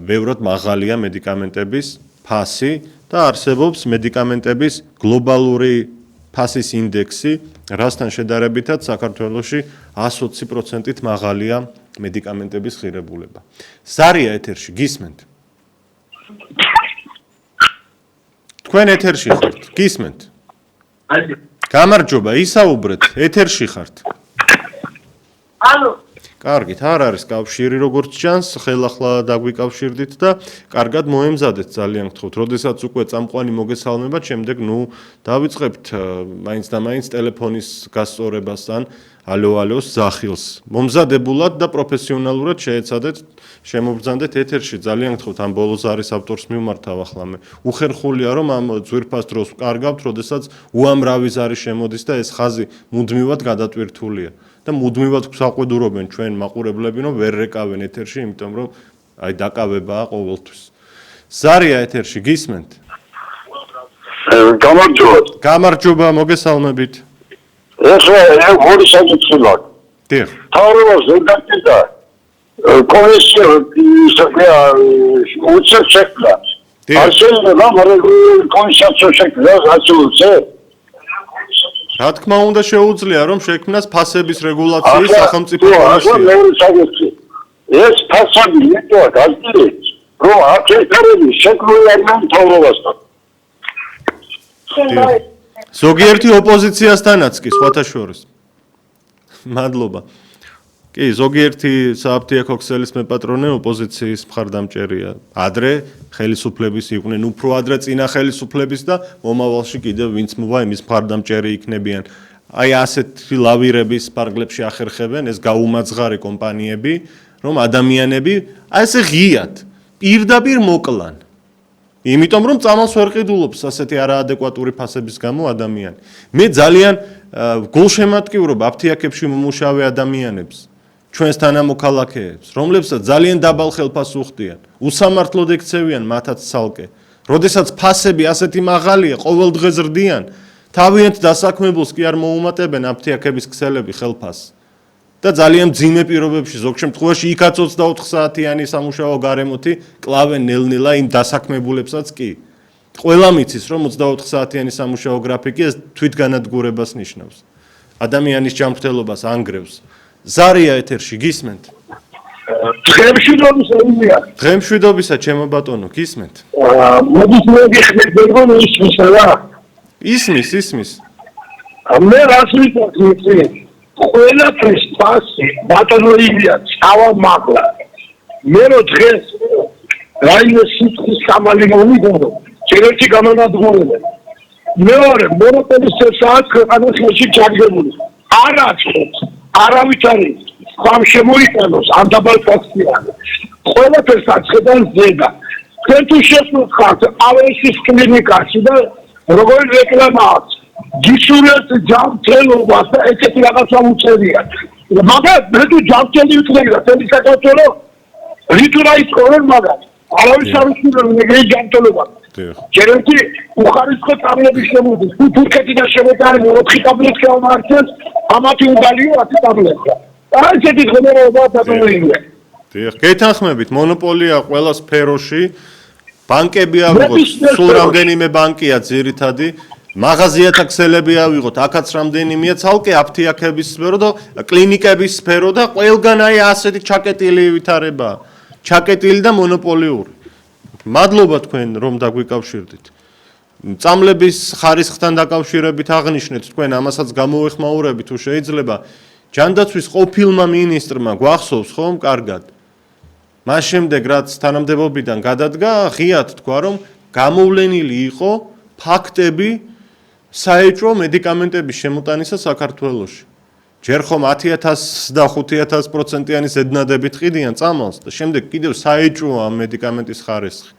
ბევრად მაღალია მედიკამენტების ფასი და არსებობს მედიკამენტების გლობალური ფასის ინდექსი, რასთან შედარებითაც საქართველოში 120%-ით მაღალია მედიკამენტების ღირებულება. ზარია ეთერში, გისმენთ? თქვენ ეთერში ხართ, გისმენთ? გამარჯობა, ისაუბრეთ, ეთერში ხართ. ალო. კარგით, არ არის კავშირი როგორც ჩანს, ხელახლა დაგვიკავშირდით და კარგად მოემზადეთ ძალიან გთხოვთ. როდესაც უკვე წამყვანი მოგესალმებათ, შემდეგ დავიწყებთ მაინც და მაინც ტელეფონის გასწორებას ან ალოს ზახილს. მომზადებულად და პროფესიონალურად შეეცადეთ, შემობრძანდეთ ეთერში. ძალიან გთხოვთ, ამ ბოლო ზარის ავტორს მივმართავ ახლა მე. უხერხულია რომ ამ ძვირფას დროს ვკარგავთ, როდესაც უამრავი ზარი შემოდის და ეს ხაზი მუდმივად გადატვირთულია. და მუდმივად გვსაყვედურობენ ჩვენ მაყურებლები, რომ ვერ რეკავენ ეთერში, იმიტომ რომ აი დაკავებაა ყოველთვის. ზარია ეთერში, გისმენთ? გამარჯობა, მოგესალმებით. ეხლა ორი საკითხი მაქვს. დიახ. თავრობას ვერ დაკიდა. კომისია უცებ შექმნა. არ შეიძლება, მაგრამ კომისია შექმნა, რაცულზე. რა თქმა უნდა შეუძლია რომ შექმნას ფასების რეგულაციის სახელმწიფო კომისია. მეორე საკითხი. ეს ფასები ეტოა გაზრდილი, რომ აკეთებენ შექმნიან მთავრობასთან. ზოგიერთი ოპოზიციასთანაც კი სხვათა შორის. მადლობა. კი, ზოგიერთი სააფთიაქო ქსელის მეპატრონე ოპოზიციის მხარდამჭერია. ადრე ხელისუფლების იყვნენ, უფრო ადრე წინა ხელისუფლების და მომავალში კიდევ ვინც მოვა იმის მხარდამჭერი იქნებიან. აი ასეთი ლავირების პარგლებში ახერხებენ ეს გაუმაძღარი კომპანიები, რომ ადამიანები აი ესე ღიად პირდაპირ მოკლან. იმიტომ რომ წამალს ვერ ყიდულობს ასეთი არაადეკვატური ფასების გამო ადამიანი. მე ძალიან გულშემატკივრობ აფთიაქებში მომუშავე ადამიანებს, ჩვენს თანამოქალაქეებს, რომლებსაც ძალიან დაბალ ხელფასს უხდიან, უსამართლოდ ექცევიან მათაც ცალკე. როდესაც ფასები ასეთი მაღალია, ყოველ დღე ზრდიან, თავიანთ დასაქმებულს კი არ მოუმატებენ აფთიაქების ქსელები ხელფასს. და ძალიან მძიმე პირობებში, ზოგ შემთხვევაში იქაც 24 საათიანი სამუშაო გარემოთი კლავენ ნელ-ნელა იმ დასაქმებულებსაც კი. ყველა მიცის, რომ 24 საათიანი სამუშაო გრაფიკი ეს თვითგანადგურებას ნიშნავს. ადამიანის ჯანმრთელობას ანგრევს. ზარია ეთერში გისმენთ? დღემშვიდობისა, ჩემო ბატონო, გისმენთ? მოდის მე გიხდეთ რომ ისმის რა? ისმის. მე რას ვიტყვი? ყველაფერს ფასი ბატონო ილია წავა მაგლა. მე რო დღეს რაიმე სიტყვის სამალი მომიგონო, შეიძლება გამანადგურებე. მეორე მონოპოლის საათ ქვეყანას ხელში ჩაგდებული. არავით არის ხამ შემოიტანოს ამ დაბალ ფასიან. ყველაფერს აცხადებს ზედა. თქვენ თუ შეხვდით ავესის კლინიკაში და როგორი რეკლამაა გისურვებთ ჯანმრთელობას და ესეთი რაღაცა უწევია. მაგრამ მე თუ ჯანმრთელი ვიქნები და თემი საქართველო რითურა ისწორენ მაგას. არავის არ უსურვებ მეგრე ჯანმრთელობა. ჯერეთი უხარისხო ტაბლეტი შემოდის. თუ თურქეთიდან შემოდარენ 4 ტაბლეტი გამართეს, ამათი უდალიო 10 ტაბლეტი. აი ესეთი ღონეობა დაგმოიგე. დიახ, გეთანხმებით, მონოპოლია ყველა სფეროში. ბანკები ავიღოთ, სულ რამდენიმე ბანკია ძირითადი. მაღაზიათა ქსელები ავიღოთ, აქაც რამდენიმეა ცალკე აფთიაქების სფერო და კლინიკების სფერო და ყველგან აი ასეთი ჩაკეტილი ვითარება. ჩაკეტილი და მონოპოლიური. მადლობა თქვენ რომ დაგვიკავშირდით. წამლების ხარისხთან დაკავშირებით აღნიშნეთ თქვენ ამასაც გამოეხმაურებით თუ შეიძლება. ჯანდაცვის ყოფილმა მინისტრმა გვახსოვს ხომ კარგად. მას შემდეგ რაც თანამდებობიდან გადადგა, ღიად თქვა რომ გამოვლენილი იყო ფაქტები საეჭვო მედიკამენტების შემოტანისა საქართველოში. ჯერ ხომ 10,000 და 5,000%-იანი ზედნადებით ყიდიან წამალს და შემდეგ კიდევ საეჭვო ამ მედიკამენტის ხარისხი.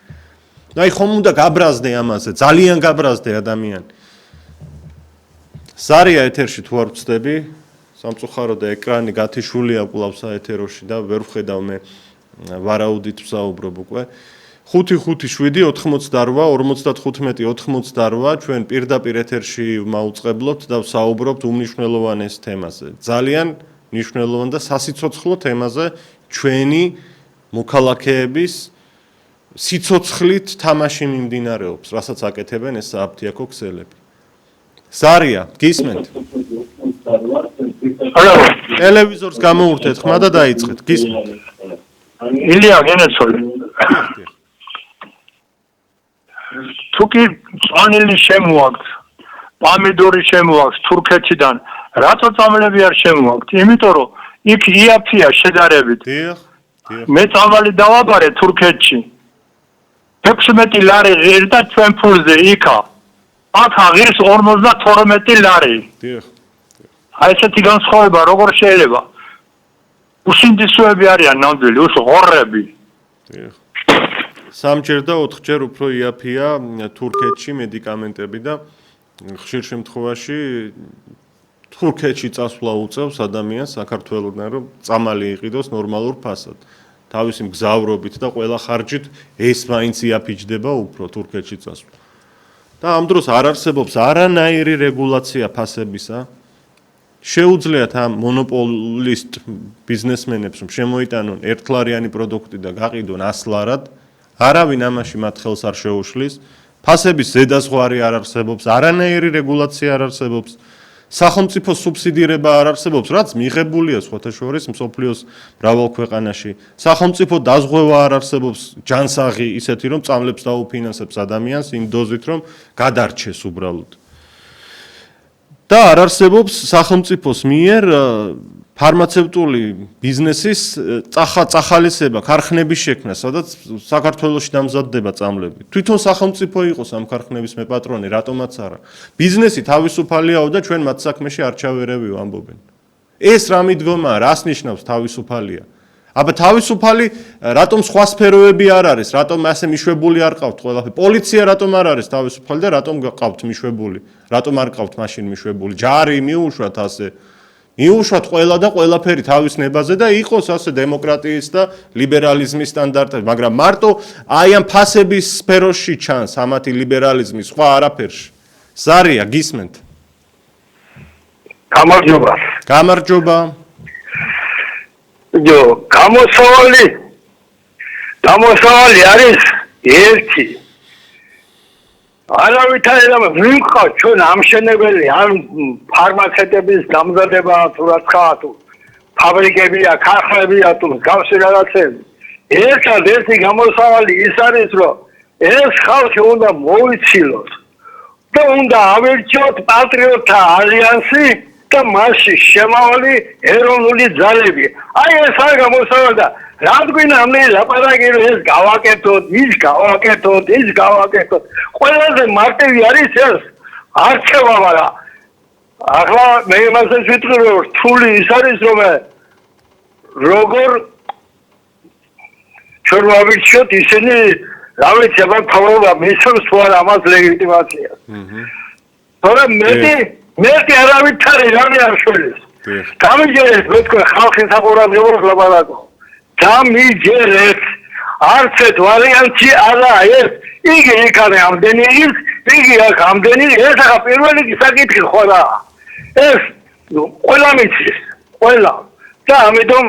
აი ხომ უნდა გაბრაზდე ამაზე, ძალიან გაბრაზდე ადამიანი. ზარია ეთერში თუ არ ვწდები, სამწუხარო და ეკრანი გათიშულია კვლავ საეთეროში და ვერ ვხედავ მე ვარაუდით ვსაუბრობ უკვე. 5-5-7-88-55-88 ჩვენ პირდაპირ ეთერში მაუწყებლობთ და ვსაუბრობთ უმნიშვნელოვანეს თემაზე. ძალიან მნიშვნელოვან და სასიცოცხლო თემაზე ჩვენი მოქალაქეების სიცოცხლით თამაში მიმდინარეობს, რასაც აკეთებენ ეს სააფთიაქო ქსელები. ზარია, გისმენთ? ტელევიზორს გამოურთეთ ხმა და დაიწყეთ. გისმენთ? ილია გენეცოლი. თუკი წვანილი შემოაქვს, პომიდორი შემოაქვს თურქეთიდან, რატო წამლები არ შემოაქვს? იმიტომ რომ იქ იაფია შედარებით. დიახ. მე წამალი დავაბარე თურქეთში. 16 ლარი ღირდა ჩვენ ფულზე იქა. აქ აღირს 52 ლარი. დიახ. აი ესეთი განსხვავება როგორ შეიძლება? უსინდისოები არიან ნამდვილი, უსღორები. დიახ. 3-ჯერ და 4-ჯერ უფრო იაფია თურქეთში მედიკამენტები და ხშირ შემთხვევაში თურქეთში წასვლა უწევს ადამიანს საქართველოსთან რომ წამალი იყიდოს ნორმალურ ფასად. თავისი მგზავრობით და ყველა ხარჯით ეს მაინც იაფიჯდება უფრო თურქეთში წასვლა. და ამ დროს არ არსებობს არანაირი რეგულაცია ფასებისა. შეუძლიათ ამ მონოპოლისტ ბიზნესმენებს რომ შემოიტანონ ერთლარიანი პროდუქტი და გაყიდონ 100 ლარად. არავინ ამაში მათ ხელს არ შეუშლის. ფასების ზედაზღვარი არ არსებობს, არანაირი რეგულაცია არ არსებობს. სახელმწიფო სუბსიდირება არ არსებობს, რაც მიღებულია სხვათა შორის მსოფლიოს მრავალ ქვეყანაში. სახელმწიფო დაზღვევა არ არსებობს, ჯანსაღი ისეთი, რომ წამლებს დაუფინანსებს ადამიანს იმ დოზით, რომ გადარჩეს უბრალოდ. და არ არსებობს სახელმწიფოს მიერ ფარმაცევტული ბიზნესის წახალისება, ქარხნების შექმნა, სადაც საქართველოში დამზადდება წამლები. თვითონ სახელმწიფო იყოს ამ ქარხნების მეპატრონი, რატომაც არა. ბიზნესი თავისუფალიაო და ჩვენ მათ საქმეში არ ჩავერევიო ამბობენ. ეს რა მიდგომაა, რას ნიშნავს თავისუფალია? აბა თავისუფალი რატომ სხვა სფეროები არ არის? რატომ ასე მიშვებული არ ყავთ ყველაფერი? პოლიცია რატომ არ არის თავისუფალი და რატომ ყავთ მიშვებული? რატომ არ ყავთ მაშინ მიშვებული? ჯარი მიუშვათ ასე. მიუშვათ ყველა და ყველაფერი თავის ნებაზე და იყოს ასე დემოკრატიის და ლიბერალიზმის სტანდარტები, მაგრამ მარტო აი ამ ფასების სფეროში ჩანს ამათი ლიბერალიზმი, სხვა არაფერში. ზარია, გისმენთ? გამარჯობა. გამარჯობა. გამოსავალი არის ერთი. არავითარი რამე ვიმყავთ ჩვენ ამშენებელი ან ფარმაცევტების დამზადება თუ რა თქვა თუ ფაბრიკებია, ქარხნებია თუ მსგავსი რაღაცები. ერთადერთი გამოსავალი ის არის, რომ ეს ხალხი უნდა მოიცილოს და უნდა ავერჩიოთ პატრიოტთა ალიანსი და მასში შემავალი ეროვნული ძალები. აი ეს არ გამოსავალი და რადგან ამნი ლაპარაკი რომ ეს გავაკეთოთ, ის გავაკეთოთ, ის გავაკეთოთ. ყველაზე მარტივი არის ეს არჩევა, მაგრამ ახლა მე იმასაც ვიტყვი რომ რთული ის არის რომ როგორ ჩვენ ვავირჩიოთ ისინი რა ვიცი აბა თავრობა მისცემს თუ არა ამას ლეგიტიმაციას. თორემ მეტი არავითარი რამე არ შველის. გამიჯერეთ მე თქვენ ხალხის საყურადღებოს ლაპარაკო. გამიჯერეთ არც ერთ ვარიანტი არა ეს იგი იქ არის ამდენი ის იგი აქ ამდენი ეს ახლა პირველი საკითხი ხო რა ეს ყველა მიცის ყველა და ამიტომ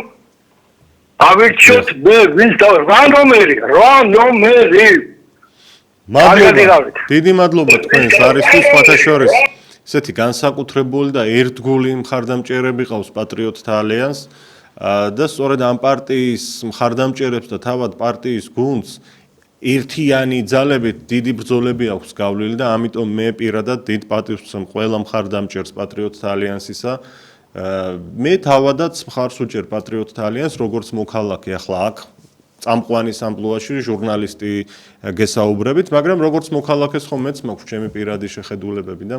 ავირჩიოთ მე ვის და რა ნომერი მადლობა დიდი მადლობა თქვენს არისთვის სხვათა შორის ესეთი განსაკუთრებული და ერთგული მხარდამჭერები ყავს პატრიოტთა ალიანსს და სწორედ ამ პარტიის მხარდამჭერებს და თავად პარტიის გუნდს ერთიანი ძალებით დიდი ბრძოლები აქვს გავლილი და ამიტომ მე პირადად დიდ პატივს ვცემ ყველა მხარდამჭერს პატრიოტთა ალიანსისა. მე თავადაც მხარს უჭერ პატრიოტთა ალიანსს როგორც მოქალაქე ახლა აქ წამყვანის ამპლუაში ჟურნალისტი გესაუბრებით, მაგრამ როგორც მოქალაქეს ხომ მეც მაქვს ჩემი პირადი შეხედულებები და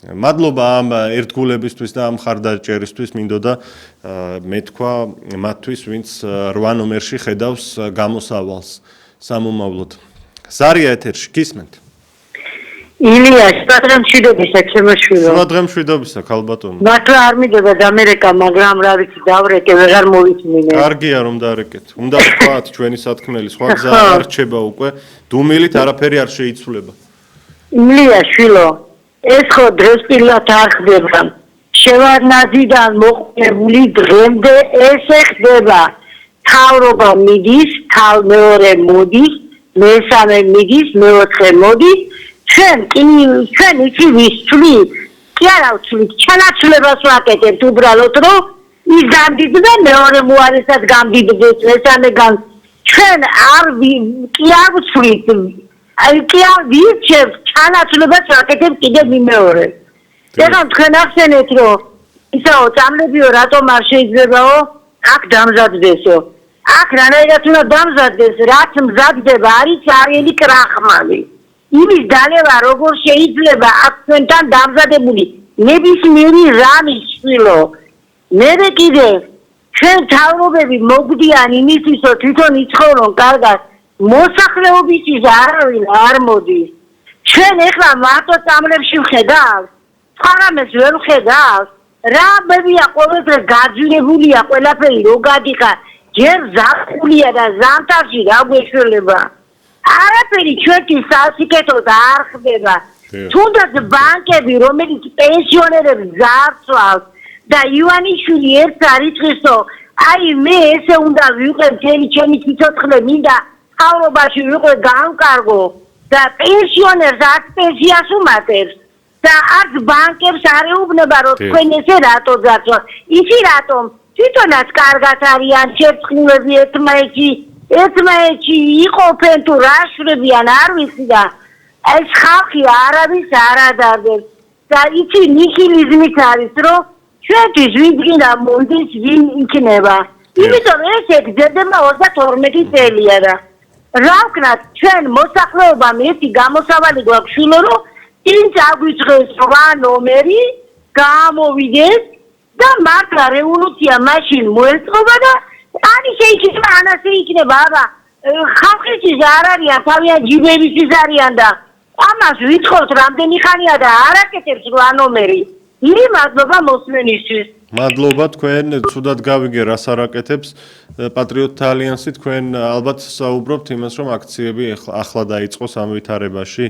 მადლობა ამ ერთგულებისთვის და ამ მხარდაჭერისთვის მინდოდა მეთქვა მათთვის, ვინც 8 ნომერში ხედავს გამოსავალს სამომავლოდ. ზარია ეთერში, გისმენთ? ილია, სპატრა მშვიდობისა, ჩემოშვილო. სპატრა მშვიდობისა, ქალბატონო. მართლა არ მიდება ამერიკა, მაგრამ რა ვიცი, დავრეკე, ვეღარ მოვიწმინე. კარგია რომ დაარეკეთ. უნდა ვთქვათ ჩვენი სათქმელი, სხვა გზა არ რჩება უკვე. დუმილით არაფერი არ შეიცვლება. ილია, შვილო, ეს ხო დროსტილად არ ხდება. შევარნაძიდან მოყოლებული დღემდე ესე ხდება. თავრობა მიდის, მეორე მოდის, მესამე მიდის, მეოთხე მოდის. ჩვენ იცი ვის ვცვლით? კი არა ვცვლით, ჩანაცვლებას ვაკეთებთ უბრალოდ, რომ ის გამდიდდა, მეორე მოარესად გამდიდდეს, მესამე ჩვენ კი არ ვცვლით. აი კი არ ვირჩევთ, ჩანაცვლებას ვაკეთებთ კიდევ მეორე. ეხლა თქვენ ახსენეთ, რომ ისაო წამლებიო რატომ არ შეიძლებაო? აქ დამზადდესო. აქ რანაირად უნდა დამზადდეს, რაც მზადდება, არის არიელი კრახმალი. იმის დალევა როგორ შეიძლება აქ თქვენთან დამზადებული ნებისმიერი რამის შვილო. მე კიდე ჩვენ თავრობები მოგვდიან იმისთვის, რომ თვითონ იცხოვრონ კარგად, მოსახლეობისთვის არავინ არ მოდის. ჩვენ ეხლა მარტო წამლებში ვხედავთ, ფარამეს ვერ ვხედავთ. რა ბებია ყოველდღე გაძვირებულია ყველაფერი რო გადიხარ ჯერ ზაფხულია და ზამთარში რა გვეშველება არაფერი ჩვენთვის სასიკეთოდ არ ხდება თუნდაც ბანკები რომელიც პენსიონერებს ძარცვავს და ივანიშვილი ერთს არიცხვის რომ აი მე ესე უნდა ვიყო მთელი ჩემი სიცოცხლე მინდა თავრობაში ვიყო განკარგო და პენსიონერს აქ პენსიას უმატებს და არც ბანკებს არ ეუბნება რომ თქვენ ესე რატო ძარცვათ ისი რატომ თვითონაც კარგად არიან შერწყმულები ერთმანეთში იყოფენ თუ რა შრებიან არ ვიცი და ეს ხალხი არავის არ ადარდებს და იცი ნიჰილიზმით არის რომ ჩვენთვის ვიდგინა მონდის ვინ იქნება იმიტომ ეს ეგზერდება 32 წელია და რა ვქნათ ჩვენ მოსახლეობამ ერთი გამოსავალი გვაქვს შვილო რომ წინ წაგვიწყეს 8 ნომერი გამოვიდეს და მართლა რევოლუცია მაშინ მოეწყობა და ani შეიძლება ანასე იქნება აბა ხალხისთვის არ არიან თავიანთ ჯიბებისთვის არიან და ამას ვითხოვთ რამდენი ხანია და არ აკეთებს 8 ნომერი ილი მადლობა მოსმენისთვის მადლობა თქვენ ცუდად გავიგე რას არ აკეთებს პატრიოტთა ალიანსი თქვენ ალბათ საუბრობთ იმას რომ აქციები ახლა დაიწყოს ამ ვითარებაში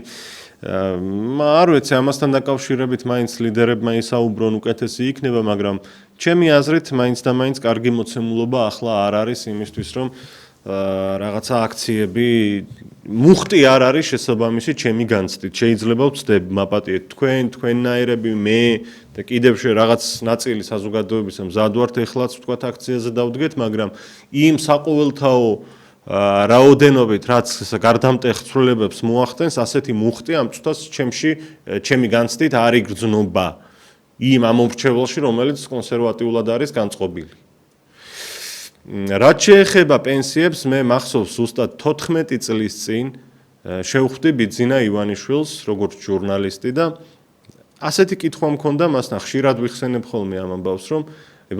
არ ვიცი ამასთან დაკავშირებით მაინც ლიდერებმა ისაუბრონ უკეთესი იქნება მაგრამ ჩემი აზრით მაინც და მაინც კარგი მოცემულობა ახლა არ არის იმისთვის რომ რაღაცა აქციები მუხტი არ არის შესაბამისი ჩემი განცდით შეიძლება ვწდებ მაპატიეთ თქვენნაირები მე და კიდევ რაღაც ნაწილი საზოგადოებისა მზად ვართ ეხლაც ვთქვათ აქციაზე დავდგეთ მაგრამ იმ საყოველთაო რაოდენობით რაც გარდამტეხ ცვლილებებს მოახდენს ასეთი მუხტი ამ წუთას ჩემი განცდით არ იგრძნობა იმ ამომრჩეველში რომელიც კონსერვატიულად არის განწყობილი რაც შეეხება პენსიებს მე მახსოვს ზუსტად 14 წლის წინ შევხვდი ბიძინა ივანიშვილს როგორც ჟურნალისტი და ასეთი კითხვა მქონდა მასთან ხშირად ვიხსენებ ხოლმე ამ ამბავს რომ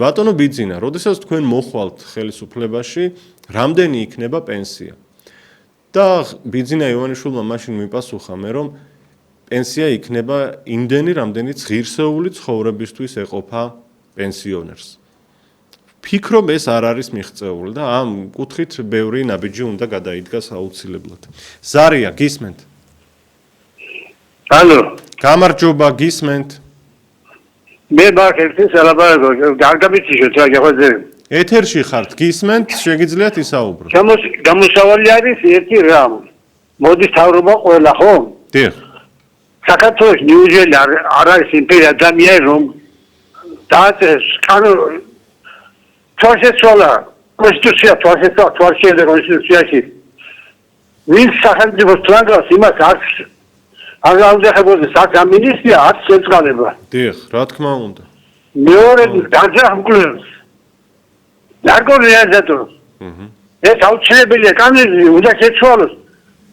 ბატონო ბიძინა როდესაც თქვენ მოხვალთ ხელისუფლებაში რამდენი იქნება პენსია და ბიძინა ივანიშვილმა მაშინ მიპასუხა მე რომ პენსია იქნება იმდენი რამდენიც ღირსეული ცხოვრებისთვის ეყოფა პენსიონერს ფიქრობ ეს არ არის მიღწეული და ამ კუთხით ბევრი ნაბიჯი უნდა გადაიდგას აუცილებლად ზარია გისმენთ ალო გამარჯობა გისმენთ მე ბაქერტის ალაბარგო გარდამიციშოთ რა გახოძე ეთერში ხართ გისმენთ შეგიძლიათ ისაუბროთ გამოსავალი არის ერთი რამ მოდის თავრობა ყველა ხო დიახ საქართველოს ნიუჯელი არ არის იმპერია ადამიანი რომ დააწეს თვალშეცვალა კონსტიტუცია თვალშეცვალა კონსტიტუციაში ვინ სახელმწიფოს თლანგავს იმას არ აღძახებოდეს აქ სამინისტრია არ შეწყალება დიახ რა თქმა უნდა მეორე დაძახმკლებს ნარკოლიაზატორ ეს აუცილებელია კანონი უნდა შეცვალოს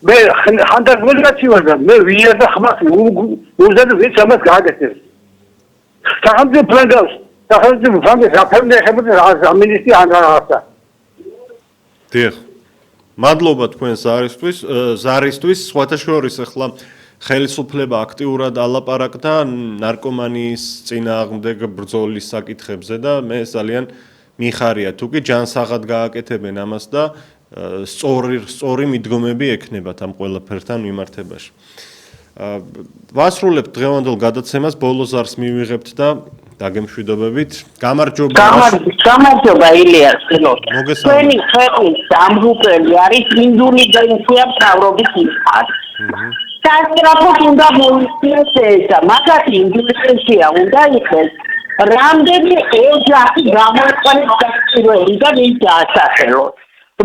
მე ხანდახ მოდაცივარ და მე ვიარ და ხმას უზად ვიც ამას გააკეთებს სახელმწიფო თლანგავს სახელმწიფო ფონდის აფერმეხებოდეს სამინისტრი არ რაღაცა დიახ მადლობა თქვენ ზარისთვის სხვათა შორის ახლა ხელისუფლება აქტიურად ალაპარაკდა ნარკომანიის წინააღმდეგ ბრძოლის საკითხებზე და მე ძალიან მიხარია თუ კი ჯანსაღად გააკეთებენ ამას და სწორი მიდგომები ექნებათ ამ ყველაფერთან მიმართებაში. ვასრულებთ დღევანდელ გადაცემას, ბოლო ზარს მივიღებთ და დაგემშვიდობებით. გამარჯობა. გამარჯობა ილიას. მოგესალმებით. თქვენი ქვეყნის ამღუპელი არის ინდონეზია მთავრობის მხარ. სასწრაფოდ უნდა მოიწიოს ეს, მაგათი ინდონეზია უნდა იყოს. რამდენი ოჯახი გამოიყენებს საჭიროები და მის დაასახელოს.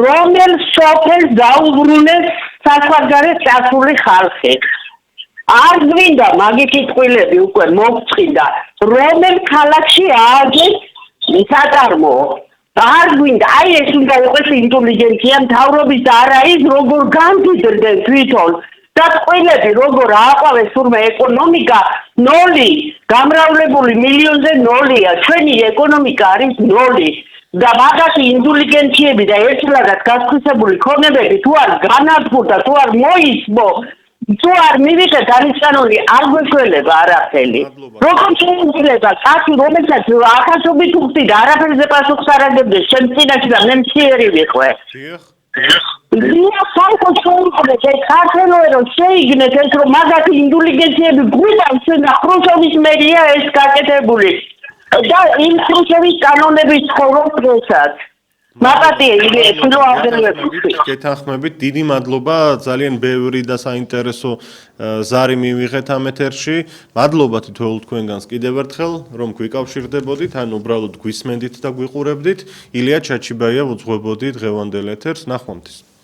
რომელ სოფელს დაუბრუნეს საზღვარგარეთ წასული ხალხი. არ გვინდა მაგითი წყვილები უკვე მოგწყიდა, რომელ ქალაქში ააგეს საწარმოო. არ გვინდა, აი ეს უნდა იყოს ინტელიგენცია მთავრობის და არა ის როგორ გამდიდრდნენ თვითონ. და წყვილები როგორ ააყავეს თურმე ეკონომიკა ნოლი, გამრავლებული მილიონზე ნოლია, ჩვენი ეკონომიკა არის ნოლი. და მაგათი ინტელიგენციები და ერთლადად გასხვისებული ქონებები თუ არ განადგურდა, თუ არ მოისმო, თუ არ მივიღეთ არის კანონი, არ გვეშველება არაფერი. როგორ შეიძლება კაცი, რომელსაც ათასობით უხდი და არაფერზე პასუხს არ აგებდეს, შენ წინაშე და მე მციერი ვიყვე. დიახ, საერთოდ შეიძლება ეს საქართველო შეიგნეთ ეს რომ მაგათი ინტელიგენციები გვიდავს და ხრუშჩოვის მერია ეს გაკეთებული. და იმ ხრუშჩოვის კანონების ცხოვრობ დღესაც. მაპატია ილია თილო აღდერვებში. გეთანხმებით, დიდი მადლობა, ძალიან ბევრი და საინტერესო ზარი მივიღეთ ამ ეთერში. მადლობა თითოეულ თქვენგანს კიდევ ერთხელ, რომ გვიკავშირდებოდით, ან უბრალოდ გვისმენდით და გვიყურებდით. ილია ჩაჩიბაია უძღვებოდი დღევანდელ ეთერს, ნახვამდის.